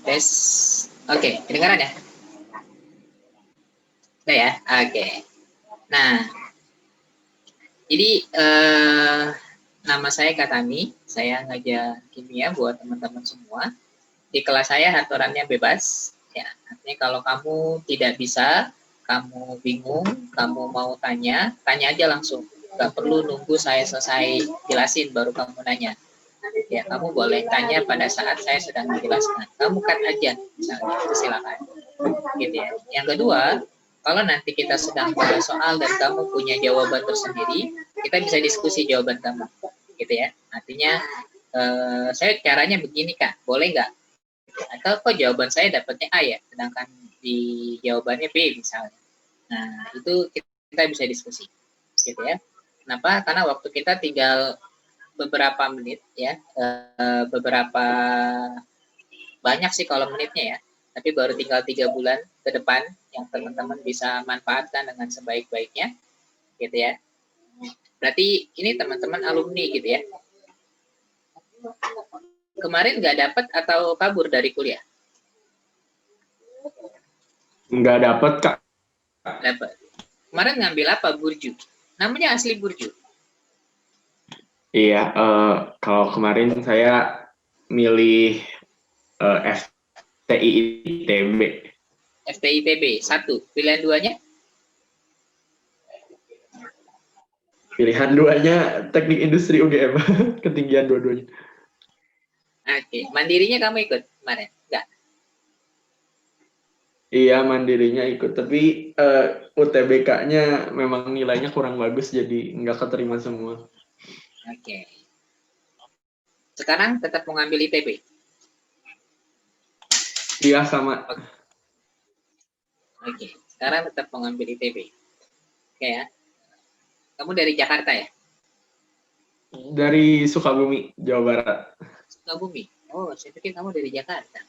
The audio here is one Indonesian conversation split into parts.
Tes. Oke, kedengaran ya? Udah ya? Oke. Nah, jadi nama saya Katami. Saya ngajar kimia buat teman-teman semua. Di kelas saya aturannya bebas. Ya, artinya kalau kamu tidak bisa, kamu bingung, kamu mau tanya, tanya aja langsung. Gak perlu nunggu saya selesai jelasin baru kamu nanya. Ya, kamu boleh tanya pada saat saya sedang menjelaskan. Kamu cut aja, misalnya, silakan. Gitu ya. Yang kedua, kalau nanti kita sedang bahas soal dan kamu punya jawaban tersendiri, kita bisa diskusi jawaban kamu. Gitu ya. Artinya, saya caranya begini Kak, boleh nggak? Atau kok jawaban saya dapatnya A ya, sedangkan di jawabannya B misalnya. Nah, itu kita bisa diskusi. Gitu ya. Kenapa? Karena waktu kita tinggal beberapa menit ya, beberapa banyak sih kalau menitnya ya, tapi baru tinggal 3 bulan ke depan yang teman-teman bisa manfaatkan dengan sebaik-baiknya, gitu ya. Berarti ini teman-teman alumni gitu ya. Kemarin nggak dapat atau kabur dari kuliah? Nggak dapat, Kak. Dapat. Kemarin ngambil apa? Burju. Namanya asli Burju. Iya, kalau kemarin saya milih FTI ITB. FTI ITB 1. Pilihan 2-nya? Pilihan 2-nya Teknik Industri UGM. Ketinggian dua-duanya. Oke. Mandirinya kamu ikut kemarin? Enggak. Iya, mandirinya ikut, tapi UTBK-nya memang nilainya kurang bagus, jadi nggak keterima semua. Oke. Sekarang tetap mengambil ITB? Iya, sama. Oke. Sekarang tetap mengambil ITB. Oke ya. Kamu dari Jakarta ya? Dari Sukabumi, Jawa Barat. Sukabumi. Oh, saya pikir kamu dari Jakarta.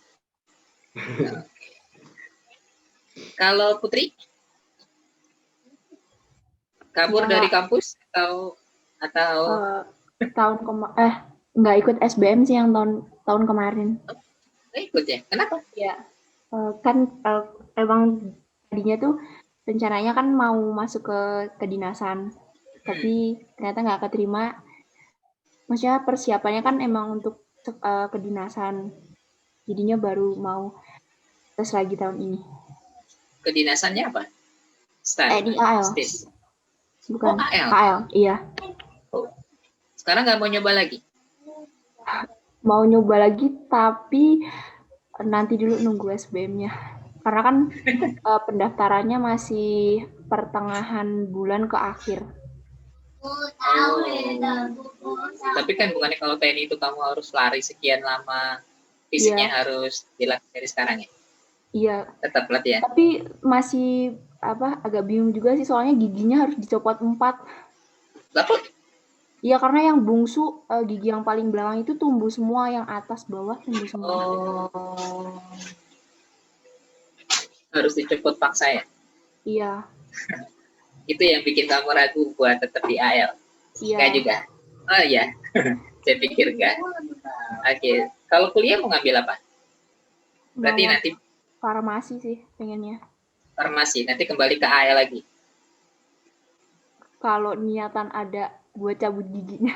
Nah, kalau Putri? Kabur Ya, dari kampus atau nggak ikut SBM sih yang tahun kemarin. ikut ya? Kenapa? Ya, kan emang tadinya tuh rencananya kan mau masuk ke kedinasan, tapi ternyata nggak keterima. Maksudnya persiapannya kan emang untuk kedinasan, jadinya baru mau tes lagi tahun ini. Kedinasannya apa? Di AL. Stis. Bukan. Oh, AL. AL, iya. Oh. Sekarang nggak mau nyoba lagi? Mau nyoba lagi, tapi nanti dulu nunggu SBM-nya. Karena kan pendaftarannya masih pertengahan bulan ke akhir. Oh. Tapi kan bukannya kalau TNI itu kamu harus lari sekian lama, fisiknya harus dilatih dari sekarang ya? Iya. Tetap latihan. Tapi masih agak bingung juga sih, soalnya giginya harus dicopot 4. Lalu? Iya, karena yang bungsu gigi yang paling belakang itu tumbuh semua, yang atas bawah tumbuh semua. Oh. Harus dicopot paksa ya? Iya. Itu yang bikin kamu ragu buat tetap di AL? Iya. Enggak juga? Oh iya, saya pikir enggak. Oke, kalau kuliah mau ngambil apa? Berarti Mau nanti farmasi sih pengennya. Farmasi, nanti kembali ke AL lagi. Kalau niatan ada buat cabut giginya.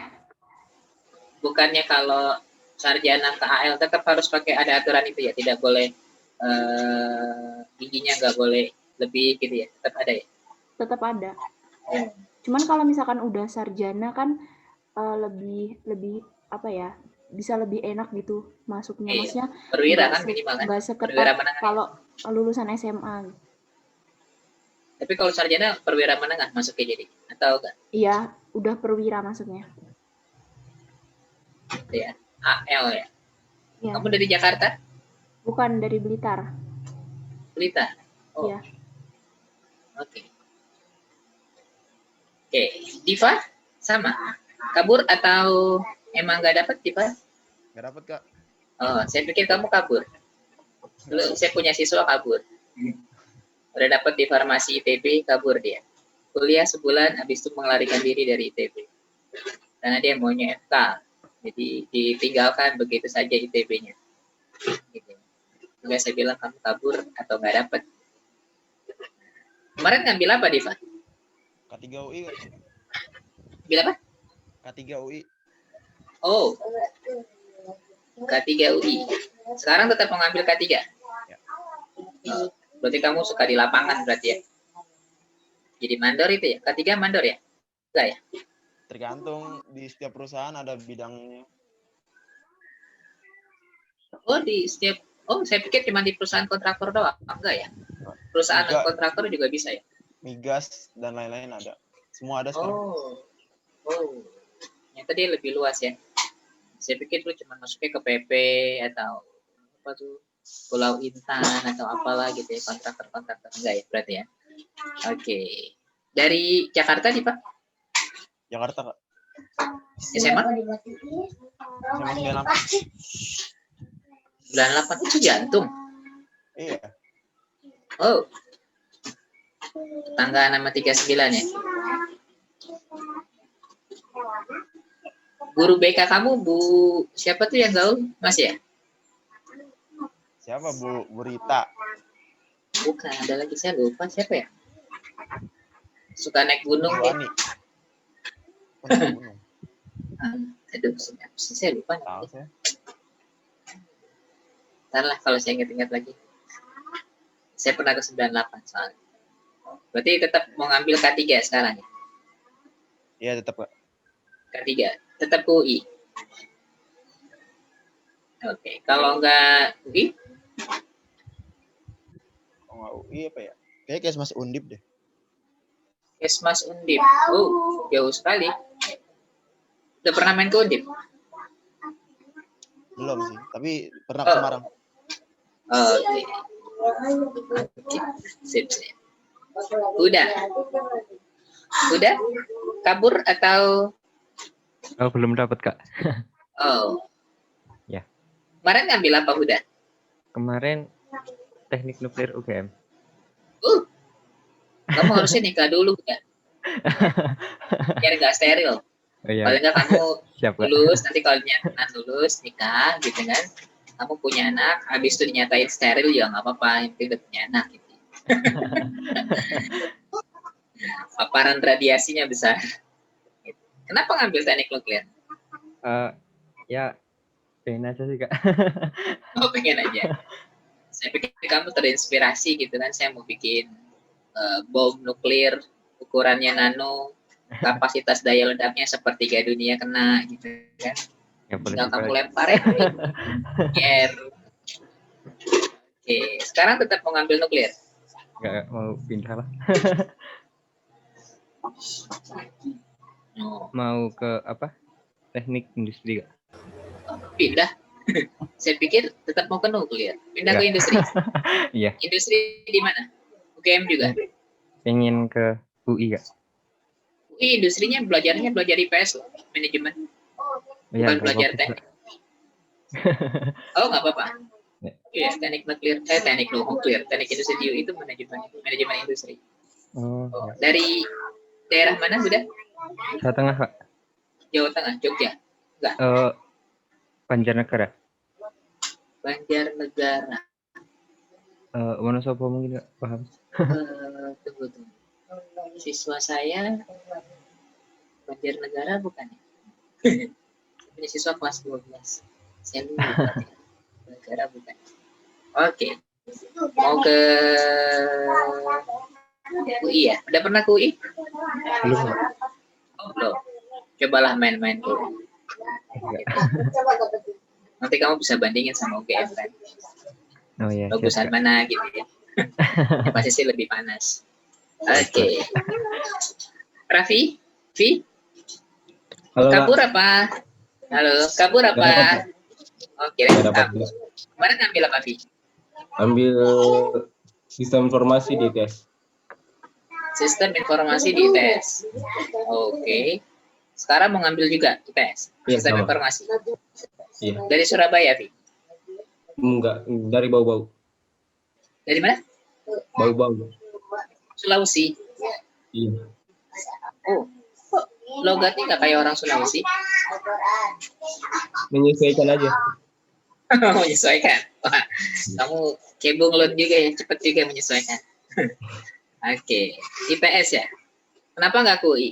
Bukannya kalau sarjana ke AL tetap harus pakai ada aturan itu ya, tidak boleh giginya nggak boleh lebih gitu ya, tetap ada ya? Tetap ada. Cuman kalau misalkan udah sarjana kan lebih apa ya, bisa lebih enak gitu masuknya. Maksudnya perwira kan minimal kan? nggak seketat kalau lulusan SMA. Tapi kalau sarjana perwira menengah masuknya jadi atau enggak? Iya, udah perwira masuknya. Gitu ya, AL ya. Ya. Kamu dari Jakarta? Bukan, dari Blitar. Blitar. Oh. Iya. Oke. Oke, Diva sama. Kabur atau emang nggak dapat, Diva? Nggak dapat, Kak. Oh, saya pikir kamu kabur. Dulu saya punya siswa kabur. Udah dapat di farmasi ITB, kabur dia. Kuliah sebulan, habis itu melarikan diri dari ITB. Karena dia maunya FK. Jadi ditinggalkan begitu saja ITB-nya. Gitu. Enggak saya bilang kamu kabur atau nggak dapet. Kemarin ngambil apa, Diva? K3 UI. Ngambil apa? K3 UI. Oh, K3 UI. Sekarang tetap mau ngambil K3? Ya. Berarti kamu suka di lapangan berarti ya? Jadi mandor itu ya? K3 mandor ya? Enggak ya? Tergantung di setiap perusahaan ada bidangnya. Oh, di setiap... Oh, saya pikir cuma di perusahaan kontraktor doang. Enggak ya? Perusahaan Enggak. kontraktor juga bisa ya? Migas dan lain-lain ada. Semua ada sekarang. Oh. Ternyata dia lebih luas ya. Saya pikir lu cuma masuknya ke PP atau apa tuh Pulau Intan atau apalah gitu ya, kontraktor enggak ya berarti ya. Oke. Dari Jakarta nih Pak? Jakarta, Kak. SMA? SMA 98. 98 itu jantung. Iya. Oh. Tangga nama 39 ya. Guru BK kamu Bu siapa tuh yang gaul? Mas ya? Siapa Bu Rita? Bukan, ada lagi saya lupa siapa ya? Suka naik gunung Bu ya? Ani. Gunung. Aduh, siapa sih saya lupa. Tahu saya. Ntar lah kalau saya ingat-ingat lagi. Saya pernah ke 98 soalnya. Berarti tetap mau ngambil K3 sekarang ya? Iya, tetap, Kak. K3, tetap ke UI. Oke, kalau nggak UI, Oh, nggak UI apa ya? Kayaknya Kesmas Undip deh. Kesmas Undip. Oh, jauh sekali. Udah pernah main ke Undip? Belum sih, tapi pernah ke Semarang. Oke. Oke, sip. Udah? Kabur atau? Oh, belum dapat, Kak. Oh. Ya. Kemarin ngambil apa udah? Kemarin teknik nuklir UGM. Kamu harusnya nikah dulu ya. Biar nggak steril. Oh iya, Paling nggak kamu siap, Kak. lulus, nanti kalau dinyatakan lulus, nikah gitu kan. Kamu punya anak, habis itu dinyatain steril ya nggak apa-apa, yang penting udah punya anak gitu. Paparan radiasinya besar. Kenapa ngambil teknik nuklir? Ya, pengen aja sih, Kak. Oh, pengen aja. Saya pikir kamu terinspirasi gitu kan, saya mau bikin bom nuklir, ukurannya nano, kapasitas daya ledaknya sepertiga dunia kena gitu kan. Ya, boleh Tinggal juga kamu lagi. lemparin air. Oke, sekarang tetap mau ngambil nuklir. Nggak mau pindah lah. Oh, Mau ke apa? Teknik industri, Kak. pindah. Saya pikir tetap mau ke nuklir. Pindah ke Nggak. industri. Iya, Industri di mana? UGM juga. pengen ke UI, Kak. UI industrinya belajarnya belajar IPS loh, manajemen. Iya, Bukan nggak belajar fokus, teknik. Kak. Oh, nggak apa-apa. Ya. Iya, teknik nuklir, teknik nuklir, teknik industri di UI itu manajemen industri. Oh, Oh, ya. dari daerah mana udah? Jawa Tengah, Kak. Jawa Tengah, Jogja, Banjarnegara. Banjarnegara. Wonosobo mungkin, Kak. Paham? Tunggu. Siswa saya Banjarnegara bukan ya? Punya siswa kelas 12. Saya lupa. Negara bukan. Oke. Mau ke UI ya? Udah pernah ke UI? Belum, Kak. Oh, belum. Cobalah main-main dulu. Nanti kamu bisa bandingin sama UGM kan. Oh iya, Bagusan siap, Kak. mana gitu ya. Yang pasti sih lebih panas. Oke. Raffi? Vi? Halo, Kabur apa? Halo, kabur apa? Oke, kabur. Kemarin ngambil apa, Vi? ambil sistem informasi di tes. Sistem informasi di ITS. Oke. Sekarang mau ngambil juga ITS. Iya, Sistem sama. informasi. Iya. Dari Surabaya, Vi? Enggak, dari bau-bau. Dari mana? Bau-bau. Sulawesi. Iya. Oh, kok logatnya nggak kayak orang Sulawesi? Menyesuaikan aja. Menyesuaikan. Wah, kamu kebunglun juga ya, cepat juga menyesuaikan. Oke, IPS ya. Kenapa nggak ke UI?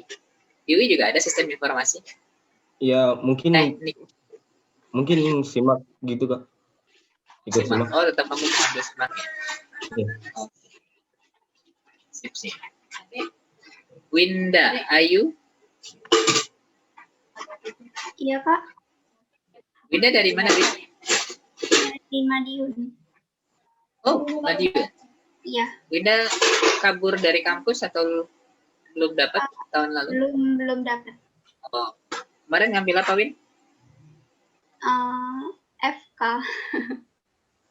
Di UI juga ada sistem informasi. Ya mungkin Teknik simak gitu Kak. Ikut simak. simak. Oh, tetap kamu mengambil simak ya. Iya. Oke. Sip. Winda, Ayu. Iya Kak, Winda dari mana, Win? di Madiun. Oh, Madiun. Iya, Winda kabur dari kampus atau belum dapat tahun lalu? belum dapat. Oh, kemarin ngambil apa, Win? FK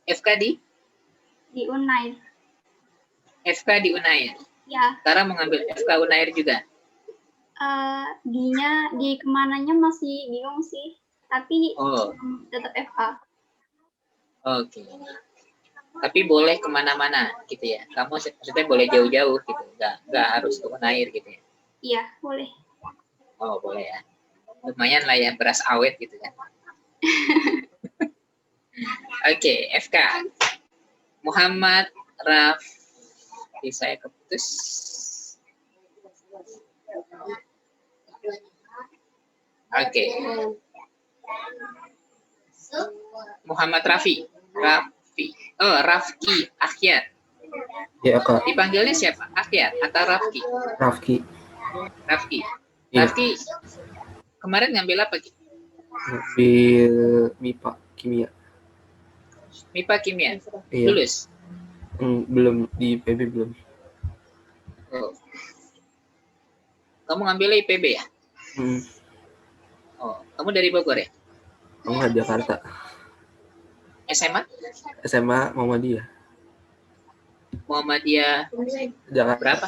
FK di Unair. FK di Unair. Ya, Sekarang mengambil FK Unair juga. di kemananya masih bingung sih, tapi Oh, tetap FK. oke. Tapi boleh kemana-mana gitu ya. Kamu maksudnya boleh jauh-jauh gitu. Nggak harus ke Unair gitu ya. Iya, boleh. Oh, boleh ya. Lumayan lah ya, beras awet gitu kan. Oke, FK. Muhammad Rafi, saya keputus. Oke. Muhammad Rafi. Oh, Rafki Akhyar. Ya Kak, Dipanggilnya siapa? Akhyar atau Rafki? Rafki. Rafki. Iya. Rafki kemarin ngambil apa? Ngambil MIPA kimia. MIPA kimia. Iya. Lulus? Belum di PB belum. Oh. Kamu ngambil IPB ya? Oh, kamu dari Bogor ya? Enggak, Jakarta. SMA? SMA Muhammadiyah. Muhammadiyah Jakarta. berapa?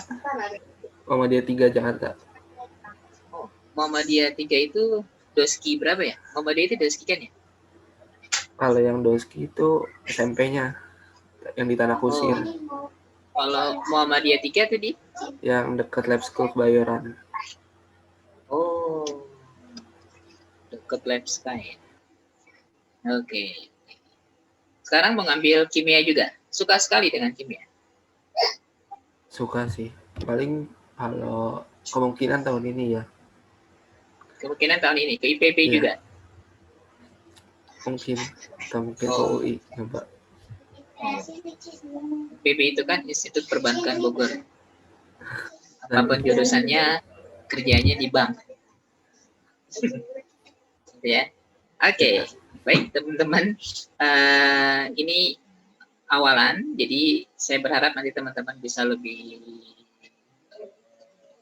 Muhammadiyah 3 Jakarta. Oh, Muhammadiyah 3 itu doski berapa ya? Muhammadiyah itu doski kan ya? Kalau yang Doski itu SMP-nya yang di Tanah Kusir, Kalau Muhammadiyah 3 itu di? yang dekat Lab School Kebayoran. Oh, dekat Lab Sky. Oke. Sekarang mengambil kimia juga. Suka sekali dengan kimia. Suka sih. Paling kalau kemungkinan tahun ini ya. Kemungkinan tahun ini ke IPB Iya. juga. Mungkin atau mungkin ke Oh. UI coba. IPB itu kan Institut Perbankan Bogor. Apapun jurusannya, kerjanya di bank. Ya. Oke. Baik, teman-teman. Ini awalan. Jadi saya berharap nanti teman-teman bisa lebih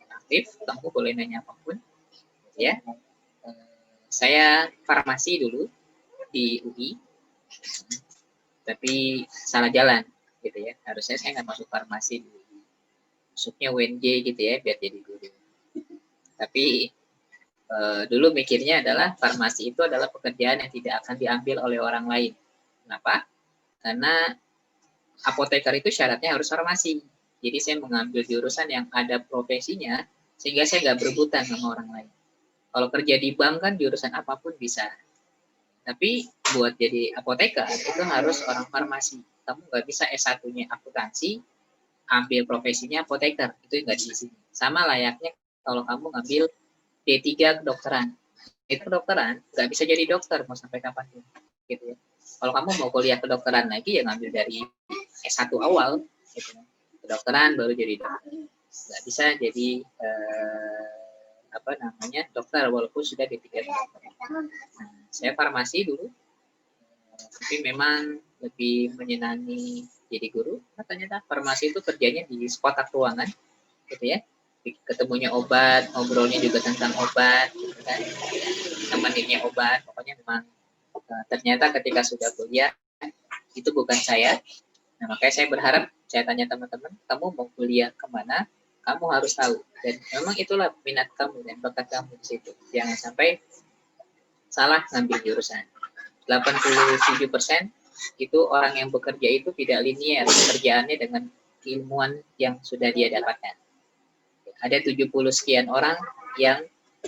aktif. Kamu boleh nanya apapun. Ya. Saya farmasi dulu di UI. Tapi salah jalan gitu ya. Harusnya saya nggak masuk farmasi dulu. Masuknya UNJ gitu ya, biar jadi guru. Tapi dulu mikirnya adalah farmasi itu adalah pekerjaan yang tidak akan diambil oleh orang lain. Kenapa? Karena apoteker itu syaratnya harus farmasi. Jadi saya mengambil jurusan yang ada profesinya, sehingga saya nggak berebutan sama orang lain. Kalau kerja di bank kan jurusan apapun bisa. Tapi buat jadi apoteker itu harus orang farmasi. Kamu nggak bisa S1-nya akuntansi, ambil profesinya apoteker. Itu nggak di sini. Sama layaknya kalau kamu ngambil D3 kedokteran. Itu kedokteran nggak bisa jadi dokter mau sampai kapan gitu ya. Kalau kamu mau kuliah kedokteran lagi ya ngambil dari S1 awal gitu. Kedokteran baru jadi dokter. Nggak bisa jadi dokter walaupun sudah D3 kedokteran. Nah, saya farmasi dulu. Tapi memang lebih menyenangi jadi guru. Katanya farmasi itu kerjanya di sekotak ruangan gitu ya. Ketemunya obat, ngobrolnya juga tentang obat, gitu kan. Nemeninnya obat, pokoknya memang ternyata ketika sudah kuliah itu bukan saya. Nah, makanya saya berharap, saya tanya teman-teman, kamu mau kuliah kemana? Kamu harus tahu. Dan memang itulah minat kamu dan bakat kamu di situ. Jangan sampai salah ngambil jurusan. 87% itu orang yang bekerja itu tidak linear pekerjaannya dengan keilmuan yang sudah dia dapatkan. Ada 70 sekian orang yang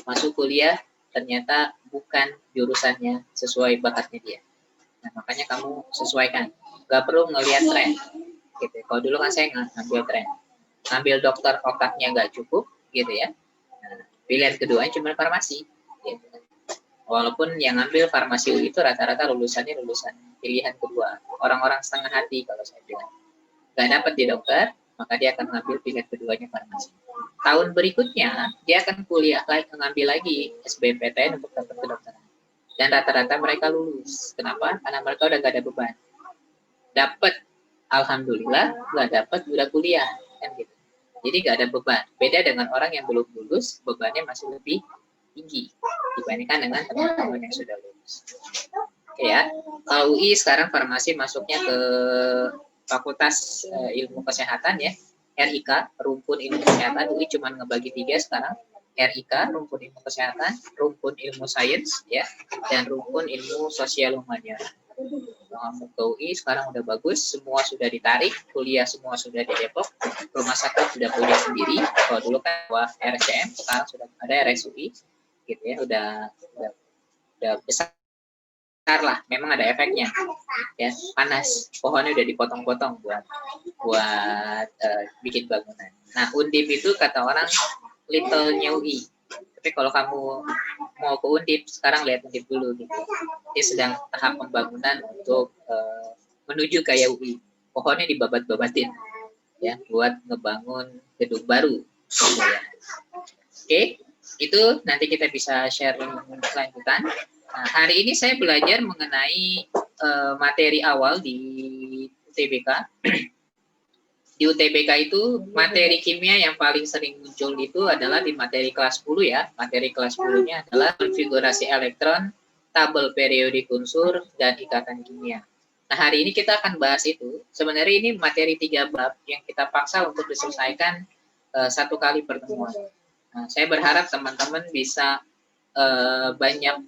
masuk kuliah ternyata bukan jurusannya sesuai bakatnya dia. Nah, makanya kamu sesuaikan. Gak perlu ngelihat tren. Gitu. Kalau dulu kan saya ngambil tren. Ngambil dokter otaknya nggak cukup, gitu ya. Nah, pilihan keduanya cuma farmasi. Gitu. Walaupun yang ngambil farmasi UI itu rata-rata lulusannya lulusan pilihan kedua. Orang-orang setengah hati kalau saya bilang. Nggak dapat di dokter, maka dia akan mengambil pilihan keduanya farmasi. Tahun berikutnya, dia akan kuliah lagi, mengambil lagi SBMPTN untuk dapat kedokteran. Dan rata-rata mereka lulus. Kenapa? Karena mereka udah nggak ada beban. Dapat, alhamdulillah, nggak dapat udah kuliah. Kan gitu. Jadi nggak ada beban. Beda dengan orang yang belum lulus, bebannya masih lebih tinggi dibandingkan dengan teman-teman yang sudah lulus. Oke ya, kalau UI sekarang farmasi masuknya ke Fakultas Ilmu Kesehatan ya, RIK, rumpun ilmu kesehatan. UI cuma ngebagi 3 sekarang, RIK, rumpun ilmu kesehatan, rumpun ilmu sains ya, dan rumpun ilmu sosial humaniora. Masuk ke UI sekarang udah bagus, semua sudah ditarik, kuliah semua sudah di Depok, rumah sakit sudah punya sendiri. Kalau dulu kan RSCM, sekarang sudah ada RSUI, gitu ya, udah besar lah, memang ada efeknya ya, panas, pohonnya udah dipotong-potong buat bikin bangunan. Nah, Undip itu kata orang little-nya UI, tapi kalau kamu mau ke Undip sekarang lihat Undip dulu gitu, dia sedang tahap pembangunan untuk menuju kayak UI, pohonnya dibabat-babatin ya buat ngebangun gedung baru ya. Oke, itu nanti kita bisa share lanjutan. Nah, hari ini saya belajar mengenai materi awal di UTBK. Di UTBK itu materi kimia yang paling sering muncul itu adalah di materi kelas 10 ya. Materi kelas 10-nya adalah konfigurasi elektron, tabel periodik unsur, dan ikatan kimia. Nah, hari ini kita akan bahas itu. Sebenarnya ini materi 3 bab yang kita paksa untuk diselesaikan 1 kali pertemuan. Nah, saya berharap teman-teman bisa banyak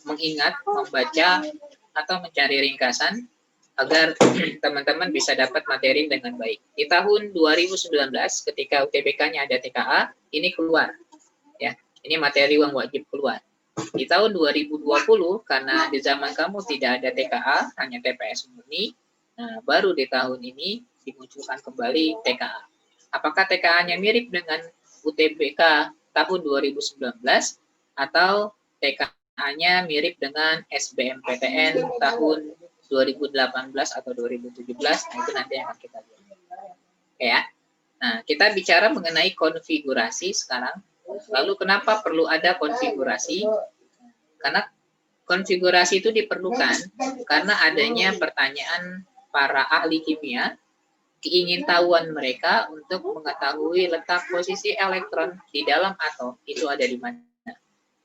mengingat, membaca, atau mencari ringkasan agar teman-teman bisa dapat materi dengan baik. Di tahun 2019 ketika UTBK-nya ada TKA, ini keluar. Ya, ini materi yang wajib keluar. Di tahun 2020 karena di zaman kamu tidak ada TKA, hanya TPS murni, nah baru di tahun ini dimunculkan kembali TKA. Apakah TKA-nya mirip dengan UTBK tahun 2019 atau TKA-nya mirip dengan SBMPTN tahun 2018 atau 2017? Nah, itu nanti akan kita lihat. Ya. Nah, kita bicara mengenai konfigurasi sekarang. Lalu kenapa perlu ada konfigurasi? Karena konfigurasi itu diperlukan karena adanya pertanyaan para ahli kimia, keingintahuan mereka untuk mengetahui letak posisi elektron di dalam atom itu ada di mana.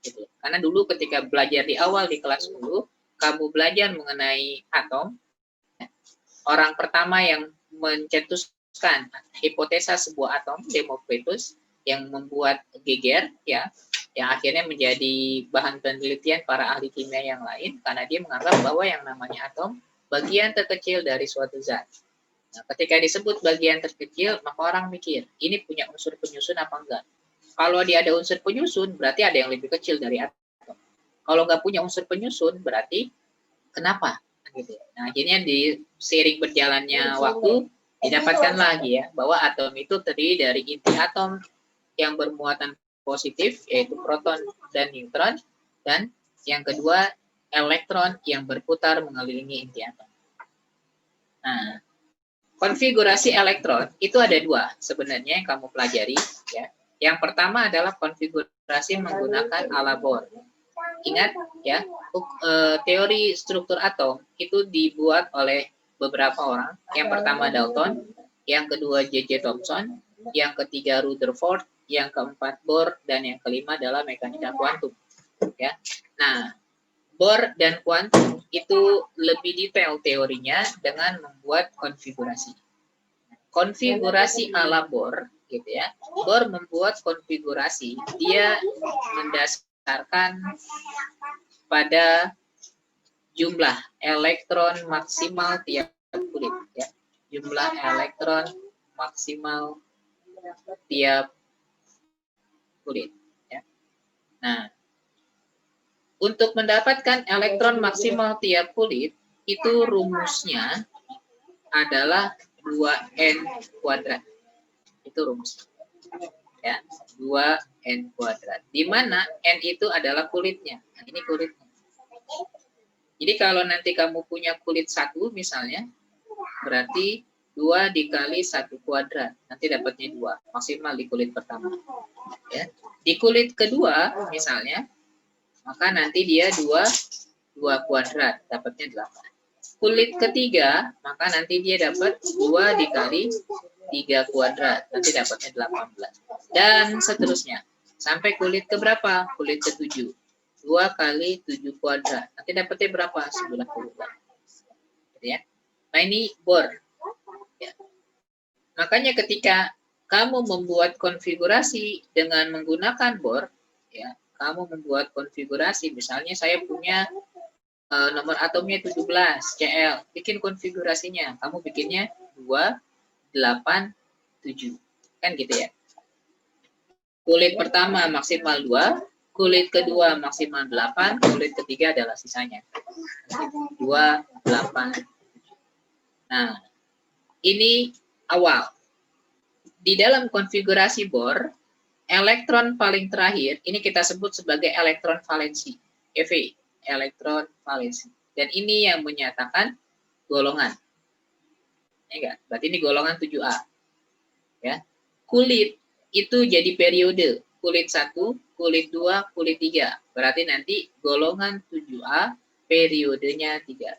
Gitu. Karena dulu ketika belajar di awal di kelas 10, kamu belajar mengenai atom, orang pertama yang mencetuskan hipotesa sebuah atom, Democritus, yang membuat geger, ya, yang akhirnya menjadi bahan penelitian para ahli kimia yang lain, karena dia menganggap bahwa yang namanya atom bagian terkecil dari suatu zat. Nah, ketika disebut bagian terkecil, maka orang mikir, ini punya unsur penyusun apa enggak? Kalau dia ada unsur penyusun, berarti ada yang lebih kecil dari atom. Kalau nggak punya unsur penyusun, berarti kenapa? Gitu. Nah, akhirnya di seiring berjalannya waktu, didapatkan lagi ya, bahwa atom itu terdiri dari inti atom yang bermuatan positif, yaitu proton dan neutron, dan yang kedua, elektron yang berputar mengelilingi inti atom. Nah, konfigurasi elektron itu ada 2 sebenarnya yang kamu pelajari ya. Yang pertama adalah konfigurasi menggunakan ala Bohr. Ingat ya, teori struktur atom itu dibuat oleh beberapa orang. Yang pertama Dalton, yang kedua J.J. Thomson, yang ketiga Rutherford, yang keempat Bohr, dan yang kelima adalah mekanika kuantum. Ya. Nah, Bohr dan kuantum itu lebih detail teorinya dengan membuat konfigurasi. Konfigurasi ala Bohr, gitu ya. Bohr membuat konfigurasi, dia mendasarkan pada jumlah elektron maksimal tiap kulit, ya. Jumlah elektron maksimal tiap kulit, ya. Nah, Untuk mendapatkan elektron maksimal tiap kulit, itu rumusnya adalah 2N kuadrat. Itu rumusnya. Ya, 2N kuadrat. Di mana N itu adalah kulitnya. Nah, ini kulitnya. Jadi kalau nanti kamu punya kulit 1 misalnya, berarti 2 dikali 1 kuadrat. Nanti dapatnya 2. Maksimal di kulit pertama. Ya. Di kulit kedua misalnya, maka nanti dia 2 kuadrat, dapatnya 8. Kulit ketiga, maka nanti dia dapat 2 dikali 3 kuadrat, nanti dapatnya 18. Dan seterusnya, sampai kulit keberapa? Kulit ke-7. 2 kali 7 kuadrat, nanti dapatnya berapa? 98. Gitu ya. Nah ini bor. Ya. Makanya ketika kamu membuat konfigurasi dengan menggunakan bor, ya, kamu membuat konfigurasi, misalnya saya punya nomor atomnya 17 Cl, bikin konfigurasinya, kamu bikinnya 2, 8, 7, kan gitu ya. Kulit pertama maksimal 2, kulit kedua maksimal 8, kulit ketiga adalah sisanya 2, 8, 7. Nah, ini awal. Di dalam konfigurasi bor, elektron paling terakhir, ini kita sebut sebagai elektron valensi, EV, elektron valensi. Dan ini yang menyatakan golongan. Ya enggak? Berarti ini golongan 7A. Ya. Kulit itu jadi periode. Kulit 1, kulit 2, kulit 3. Berarti nanti golongan 7A periodenya 3.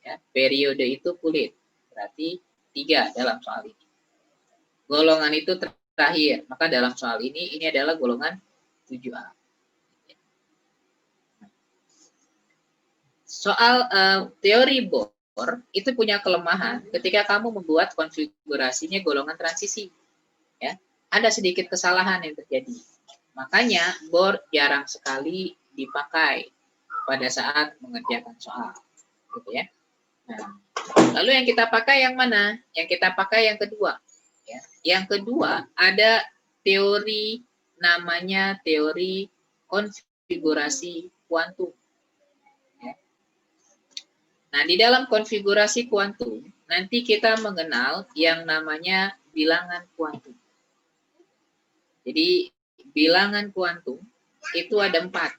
Ya, periode itu kulit. Berarti 3 dalam soal ini. Golongan itu terakhir, maka dalam soal ini adalah golongan 7A. Soal teori Bohr itu punya kelemahan ketika kamu membuat konfigurasinya golongan transisi. Ya, ada sedikit kesalahan yang terjadi. Makanya Bohr jarang sekali dipakai pada saat mengerjakan soal. Gitu ya. Nah, lalu yang kita pakai yang mana? Yang kita pakai yang kedua. Ya. Yang kedua, ada teori namanya teori konfigurasi kuantum. Ya. Nah, di dalam konfigurasi kuantum, nanti kita mengenal yang namanya bilangan kuantum. Jadi, bilangan kuantum itu ada 4.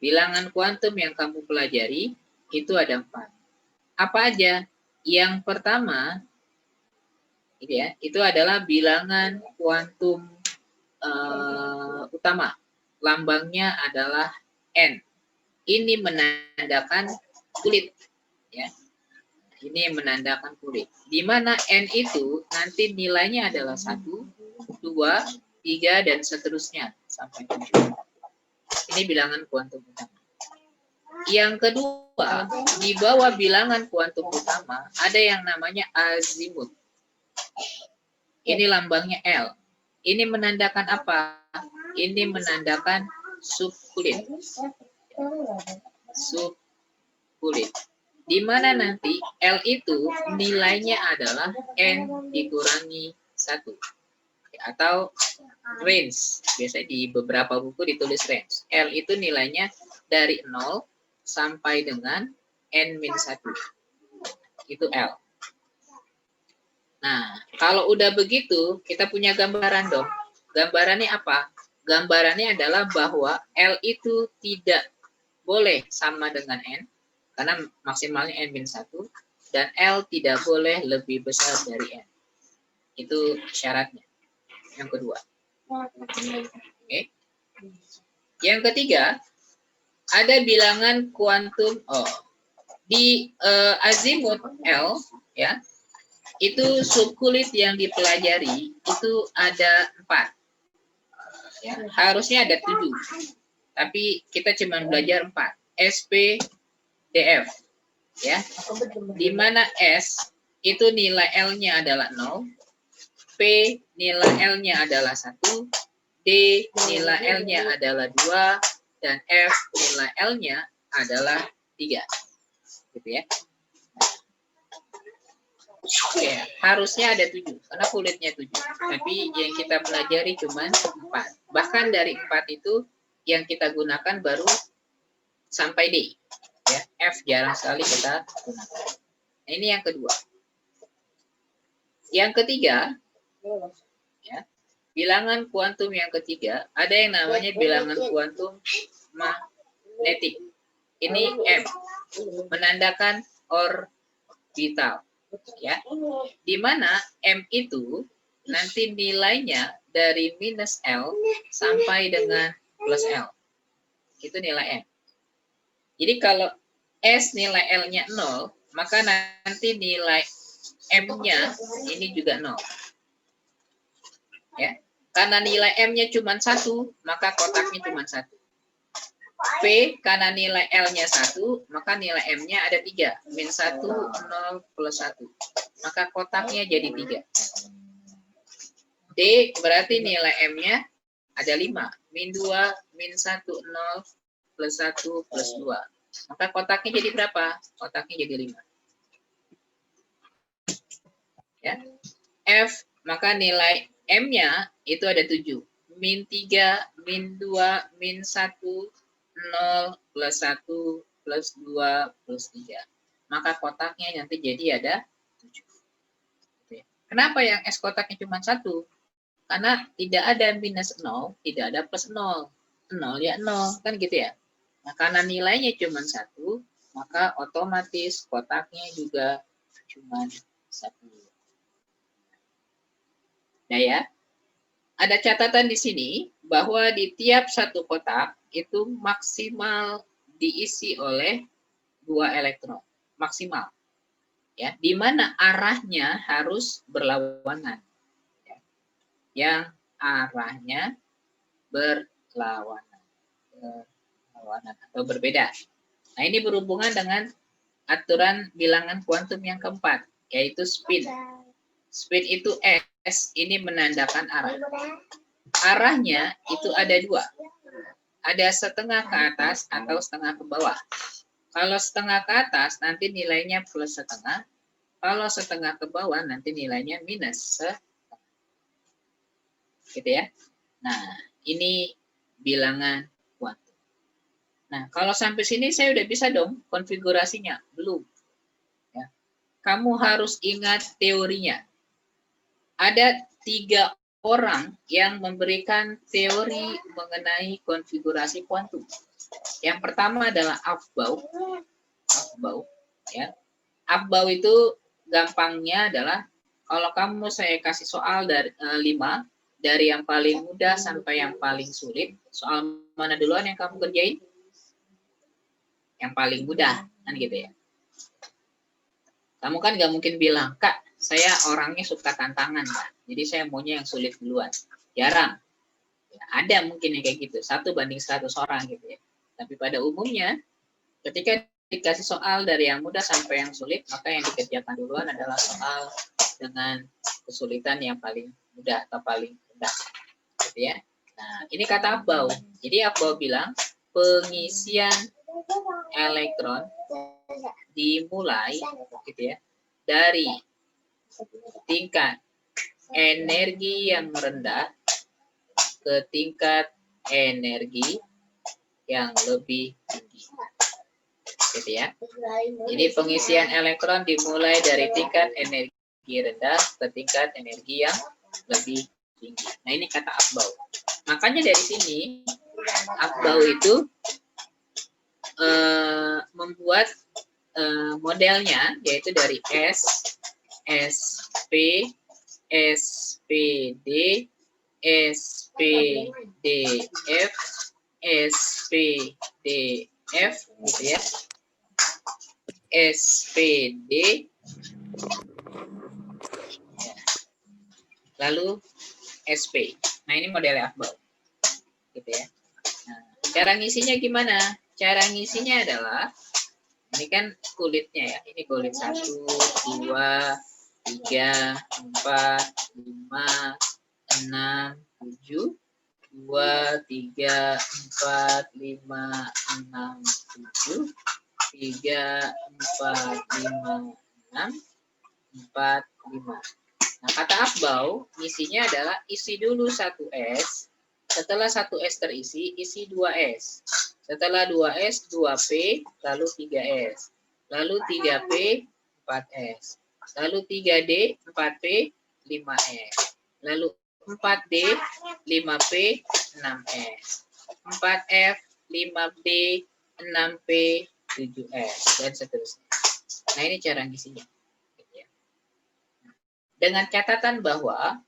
Bilangan kuantum yang kamu pelajari itu ada 4. Apa aja? Yang pertama, ya, itu adalah bilangan kuantum utama. Lambangnya adalah N. Ini menandakan kulit. Ya. Ini menandakan kulit. Di mana N itu nanti nilainya adalah 1, 2, 3, dan seterusnya sampai 7. Ini bilangan kuantum utama. Yang kedua, di bawah bilangan kuantum utama ada yang namanya azimut. Ini lambangnya L. Ini menandakan apa? Ini menandakan subkulit. Subkulit. Di mana nanti L itu nilainya adalah N dikurangi 1. Atau range. Biasanya di beberapa buku ditulis range. L itu nilainya dari 0 sampai dengan N-1. Itu L. Nah, kalau udah begitu, kita punya gambaran dong. Gambarannya apa? Gambarannya adalah bahwa L itu tidak boleh sama dengan N, karena maksimalnya N-1, dan L tidak boleh lebih besar dari N. Itu syaratnya. Yang kedua. Oke. Yang ketiga, ada bilangan kuantum di azimut L, ya. Itu subkulit yang dipelajari itu ada 4. Ya, harusnya ada 7. Tapi kita cuma belajar 4. S, P, D, F. Ya. Di mana S itu nilai L-nya adalah 0. P nilai L-nya adalah 1. D nilai L-nya adalah 2. Dan F nilai L-nya adalah 3. Gitu ya. Oke, harusnya ada 7, karena kulitnya 7. Tapi yang kita pelajari cuma 4. Bahkan dari 4 itu yang kita gunakan baru sampai D. Ya, F jarang sekali kita gunakan. Nah, ini yang kedua. Yang ketiga, ya, bilangan kuantum yang ketiga, ada yang namanya bilangan kuantum magnetik. Ini M, menandakan orbital. Ya, di mana M itu nanti nilainya dari minus L sampai dengan plus L. Itu nilai M. Jadi kalau S nilai L-nya 0, maka nanti nilai M-nya ini juga 0. Ya. Karena nilai M-nya cuma 1, maka kotaknya cuma 1. P, karena nilai L-nya 1, maka nilai M-nya ada 3. Min 1, 0, plus 1. Maka kotaknya jadi 3. D, berarti nilai M-nya ada 5. Min 2, min 1, 0, plus 1, plus 2. Maka kotaknya jadi berapa? Kotaknya jadi 5. Ya. F, maka nilai M-nya itu ada 7. Min 3, min 2, min 1, 0, plus 1, plus 2, plus 3. Maka kotaknya nanti jadi ada 7. Kenapa yang S kotaknya cuma 1? Karena tidak ada minus 0, tidak ada plus 0. 0 ya 0, kan gitu ya. Nah, karena nilainya cuma 1, maka otomatis kotaknya juga cuma 1. Nah ya, ada catatan di sini bahwa di tiap satu kotak itu maksimal diisi oleh 2 elektron. Maksimal. Ya, di mana arahnya harus berlawanan. Ya, yang arahnya berlawanan atau berbeda. Nah, ini berhubungan dengan aturan bilangan kuantum yang keempat, yaitu spin. Spin itu S, ini menandakan arah. Arahnya itu ada 2. Ada setengah ke atas atau setengah ke bawah. Kalau setengah ke atas, nanti nilainya plus setengah. Kalau setengah ke bawah, nanti nilainya minus setengah. Gitu ya. Nah, ini bilangan kuantum. Nah, kalau sampai sini saya udah bisa dong konfigurasinya. Belum. Ya. Kamu harus ingat teorinya. Ada 3 orang yang memberikan teori mengenai konfigurasi kuantum. Yang pertama adalah Aufbau. Ya. Aufbau itu gampangnya adalah kalau kamu saya kasih soal dari 5, dari yang paling mudah sampai yang paling sulit, soal mana duluan yang kamu kerjain? Yang paling mudah, kan gitu ya. Kamu kan nggak mungkin bilang, Kak, saya orangnya suka tantangan, Kak. Jadi saya maunya yang sulit duluan. Jarang. Ya, ada mungkin yang kayak gitu. 1 banding 100 orang gitu ya. Tapi pada umumnya, ketika dikasih soal dari yang mudah sampai yang sulit, maka yang dikerjakan duluan adalah soal dengan kesulitan yang paling mudah atau paling rendah. Gitu ya. Nah, ini kata Aufbau. Jadi Aufbau bilang, pengisian elektron dimulai gitu ya, dari tingkat energi yang rendah ke tingkat energi yang lebih tinggi. Gitu ya. Jadi pengisian elektron dimulai dari tingkat energi rendah ke tingkat energi yang lebih tinggi. Nah, ini kata Aufbau. Makanya dari sini Aufbau itu membuat modelnya, yaitu dari S, SP, SPD, SPDF, SPDF, gitu ya, SPD, lalu SP. Nah, ini modelnya Aufbau, gitu ya. Nah, cara ngisinya gimana? Cara ngisinya adalah, ini kan kulitnya ya, ini kulit 1, 2, 3, 4, 5, 6, 7, 2, 3, 4, 5, 6, 7, 3, 4, 5, 6, 4, 5. Nah, kata Aufbau, isinya adalah isi dulu 1S, Setelah 1S terisi, isi 2S. Setelah 2S, 2P, lalu 3S. Lalu 3P, 4S. Lalu 3D, 4P, 5S. Lalu 4D, 5P, 6S. 4F, 5D, 6P, 7S. Dan seterusnya. Nah, ini cara ngisinya. Dengan catatan bahwa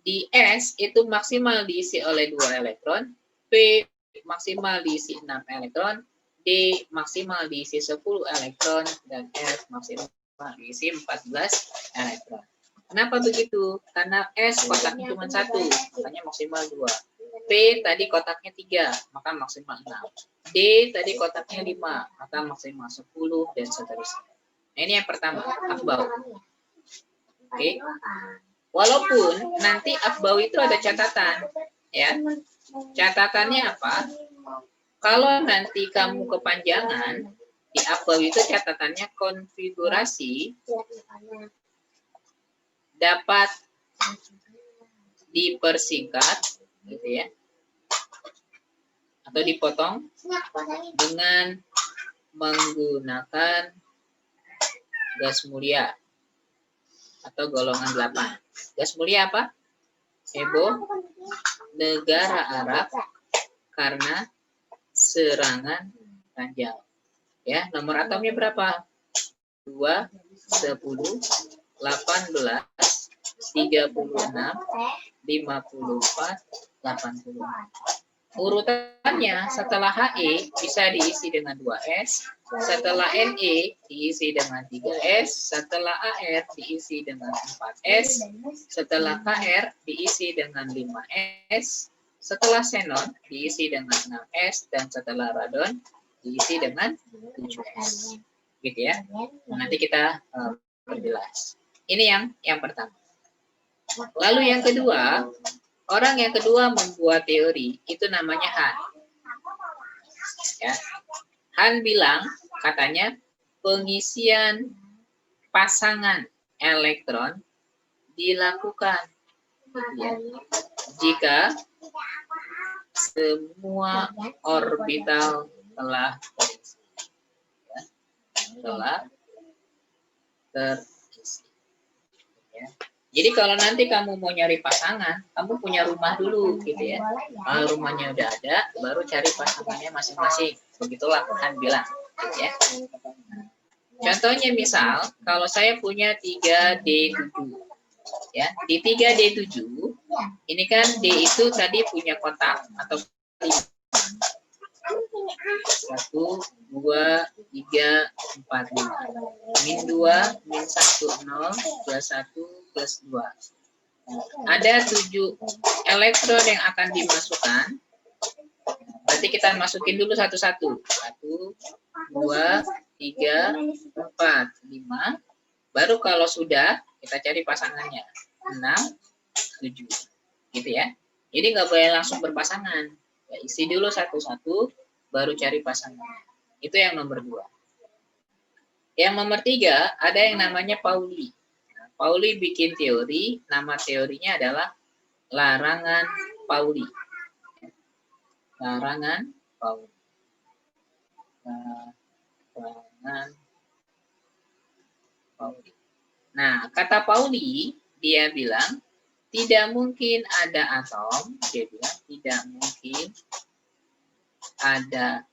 di S itu maksimal diisi oleh 2 elektron, P maksimal diisi 6 elektron, D maksimal diisi 10 elektron, dan F maksimal diisi 14 elektron. Kenapa begitu? Karena S kotaknya cuma 1, makanya maksimal 2. P tadi kotaknya 3, maka maksimal 6. D tadi kotaknya 5, maka maksimal 10, dan seterusnya. Nah, ini yang pertama, afbau. Oke. Walaupun nanti afbau itu ada catatan, ya. Catatannya apa? Kalau nanti kamu kepanjangan, di afbau itu catatannya konfigurasi dapat dipersingkat, gitu ya, atau dipotong dengan menggunakan gas mulia atau golongan 8. Gas mulia apa? Heboh, negara Arab karena serangan ranjau. Ya, nomor atomnya berapa? 2, 10, 18, 36, 54, 80. Urutannya setelah HE bisa diisi dengan 2S, setelah Ne diisi dengan 3S, setelah AR diisi dengan 4S, setelah KR diisi dengan 5S, setelah xenon diisi dengan 6S, dan setelah radon diisi dengan 7S. Gitu ya. Nah, nanti kita perjelas. Ini yang pertama. Lalu yang kedua, orang yang kedua membuat teori, itu namanya Han. Ya. Han bilang, katanya, pengisian pasangan elektron dilakukan ya, jika semua orbital telah terisi. Ya. Telah terisi. Ya. Jadi kalau nanti kamu mau nyari pasangan, kamu punya rumah dulu, gitu ya. Kalau rumahnya udah ada, baru cari pasangannya masing-masing. Begitulah Han bilang, gitu ya. Contohnya misal, kalau saya punya 3D7, ya, di 3D7, ini kan D itu tadi punya kotak atau 1, 2, 3, 4, 5. Min 2, min 1, 0, plus 1, plus 2. Ada 7 elektron yang akan dimasukkan. Berarti kita masukin dulu satu-satu. 1, 2, 3, 4, 5. Baru kalau sudah, kita cari pasangannya. 6, 7. Gitu ya. Jadi nggak boleh langsung berpasangan. Ya, isi dulu satu-satu, baru cari pasangan. Itu yang nomor 2. Yang nomor 3, ada yang namanya Pauli. Nah, Pauli bikin teori, nama teorinya adalah larangan Pauli. Larangan Pauli. Larangan Pauli. Nah, kata Pauli, dia bilang, tidak mungkin ada atom, dia bilang, tidak mungkin ada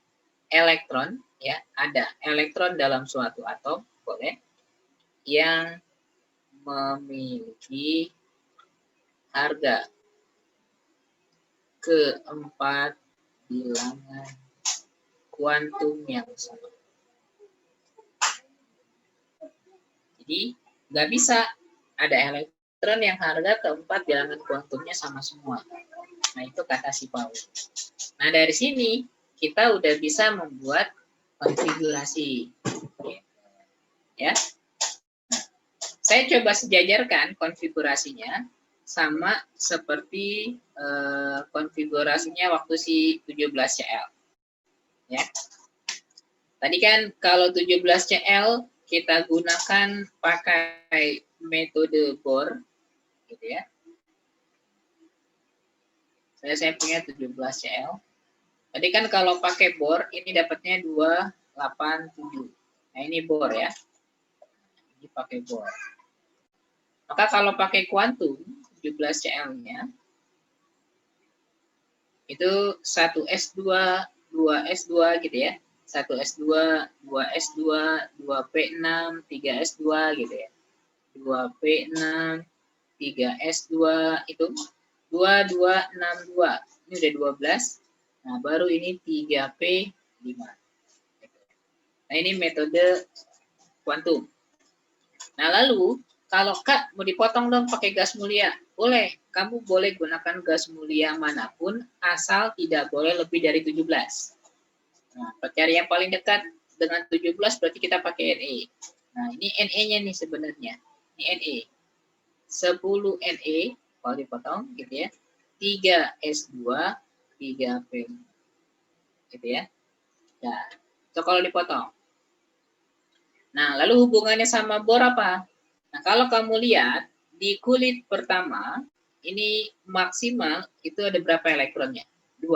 elektron, ya, ada elektron dalam suatu atom, boleh, yang memiliki harga keempat bilangan kuantum yang sama. Jadi, nggak bisa ada elektron yang harga keempat bilangan kuantumnya sama semua. Nah, itu kata si Pauli. Nah, dari sini kita udah bisa membuat konfigurasi. Ya. Nah, saya coba sejajarkan konfigurasinya sama seperti konfigurasinya waktu si 17Cl. Ya. Tadi kan kalau 17Cl kita gunakan pakai metode Bohr, gitu ya. Saya punya 17 CL. Tadi kan kalau pakai bor ini dapatnya 287. Nah, ini bor ya. Ini pakai bor. Maka kalau pakai kuantum 17 CL-nya itu 1S2, 2S2 gitu ya. 1S2, 2S2, 2P6, 3S2 gitu ya. 2P6, 3S2 itu 2262. Ini udah 12. Nah, baru ini 3P5. Nah, ini metode kuantum. Nah, lalu kalau Kak mau dipotong dong pakai gas mulia, boleh. Kamu boleh gunakan gas mulia manapun asal tidak boleh lebih dari 17. Nah, cari yang paling dekat dengan 17 berarti kita pakai Ne. Nah, ini Ne-nya nih sebenarnya. Ini Ne. 10 Ne kalau dipotong gitu ya. 3S2, 3P. Gitu ya. Nah, itu kalau dipotong. Nah, lalu hubungannya sama bor apa? Nah, kalau kamu lihat di kulit pertama, ini maksimal itu ada berapa elektronnya? 2.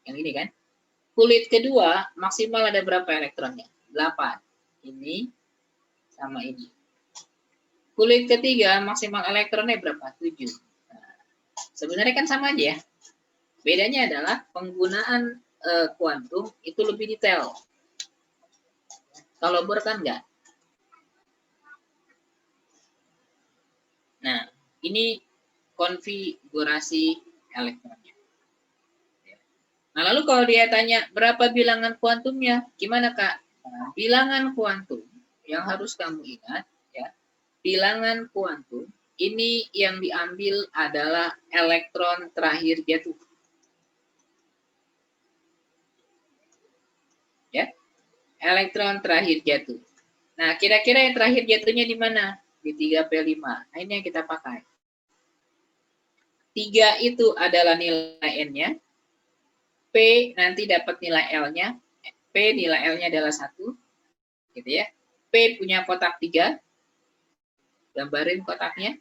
Yang ini kan. Kulit kedua maksimal ada berapa elektronnya? 8. Ini sama ini. Kulit ketiga maksimal elektronnya berapa? 7. Nah, sebenarnya kan sama aja ya. Bedanya adalah penggunaan kuantum itu lebih detail. Kalau bor kan enggak. Nah, ini konfigurasi elektronnya. Nah, lalu kalau dia tanya berapa bilangan kuantumnya, gimana Kak? Nah, bilangan kuantum yang harus kamu ingat, ya, bilangan kuantum ini yang diambil adalah elektron terakhir jatuh. Ya, elektron terakhir jatuh. Nah, kira-kira yang terakhir jatuhnya di mana? Di 3P5. Nah, ini yang kita pakai. 3 itu adalah nilai N-nya. P nanti dapat nilai L-nya. P nilai L-nya adalah 1. Gitu ya. P punya kotak 3. Gambarin kotaknya.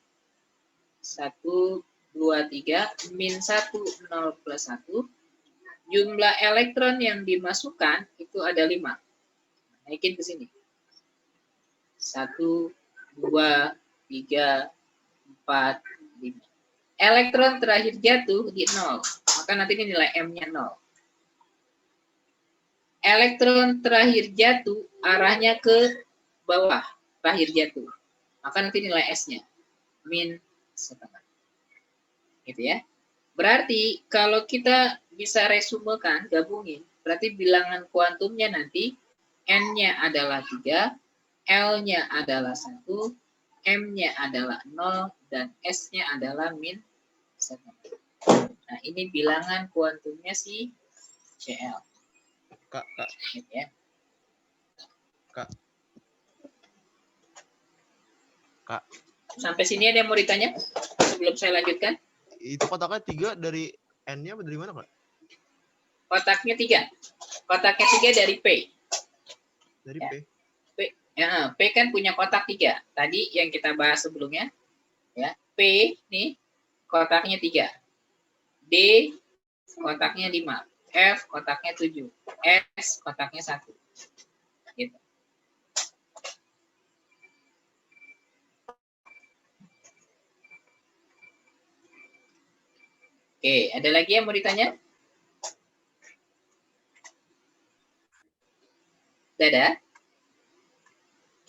1, 2, 3. Min 1, 0 plus 1. Jumlah elektron yang dimasukkan itu ada 5. Naikin ke sini. 1, 2, 3, 4, 5. Elektron terakhir jatuh di 0. Maka nanti ini nilai M-nya 0. Elektron terakhir jatuh arahnya ke bawah. Terakhir jatuh. Maka nanti nilai S-nya. Min setengah. Gitu ya. Berarti kalau kita bisa resumekan, gabungin. Berarti bilangan kuantumnya nanti N-nya adalah 3. L-nya adalah 1, M-nya adalah 0, dan S-nya adalah min 1. Nah, ini bilangan kuantumnya si CL. Kak. Ya. Kak. Sampai sini ada yang mau ditanya? Sebelum saya lanjutkan. Itu kotaknya 3 dari N-nya apa dari mana, Kak? Kotaknya 3. Kotaknya 3 dari P. Dari Ya. P. Ya, P kan punya kotak 3. Tadi yang kita bahas sebelumnya. Ya, P nih kotaknya 3. D kotaknya 5. F kotaknya 7. S kotaknya 1. Gitu. Oke, ada lagi yang mau ditanya? Dadah.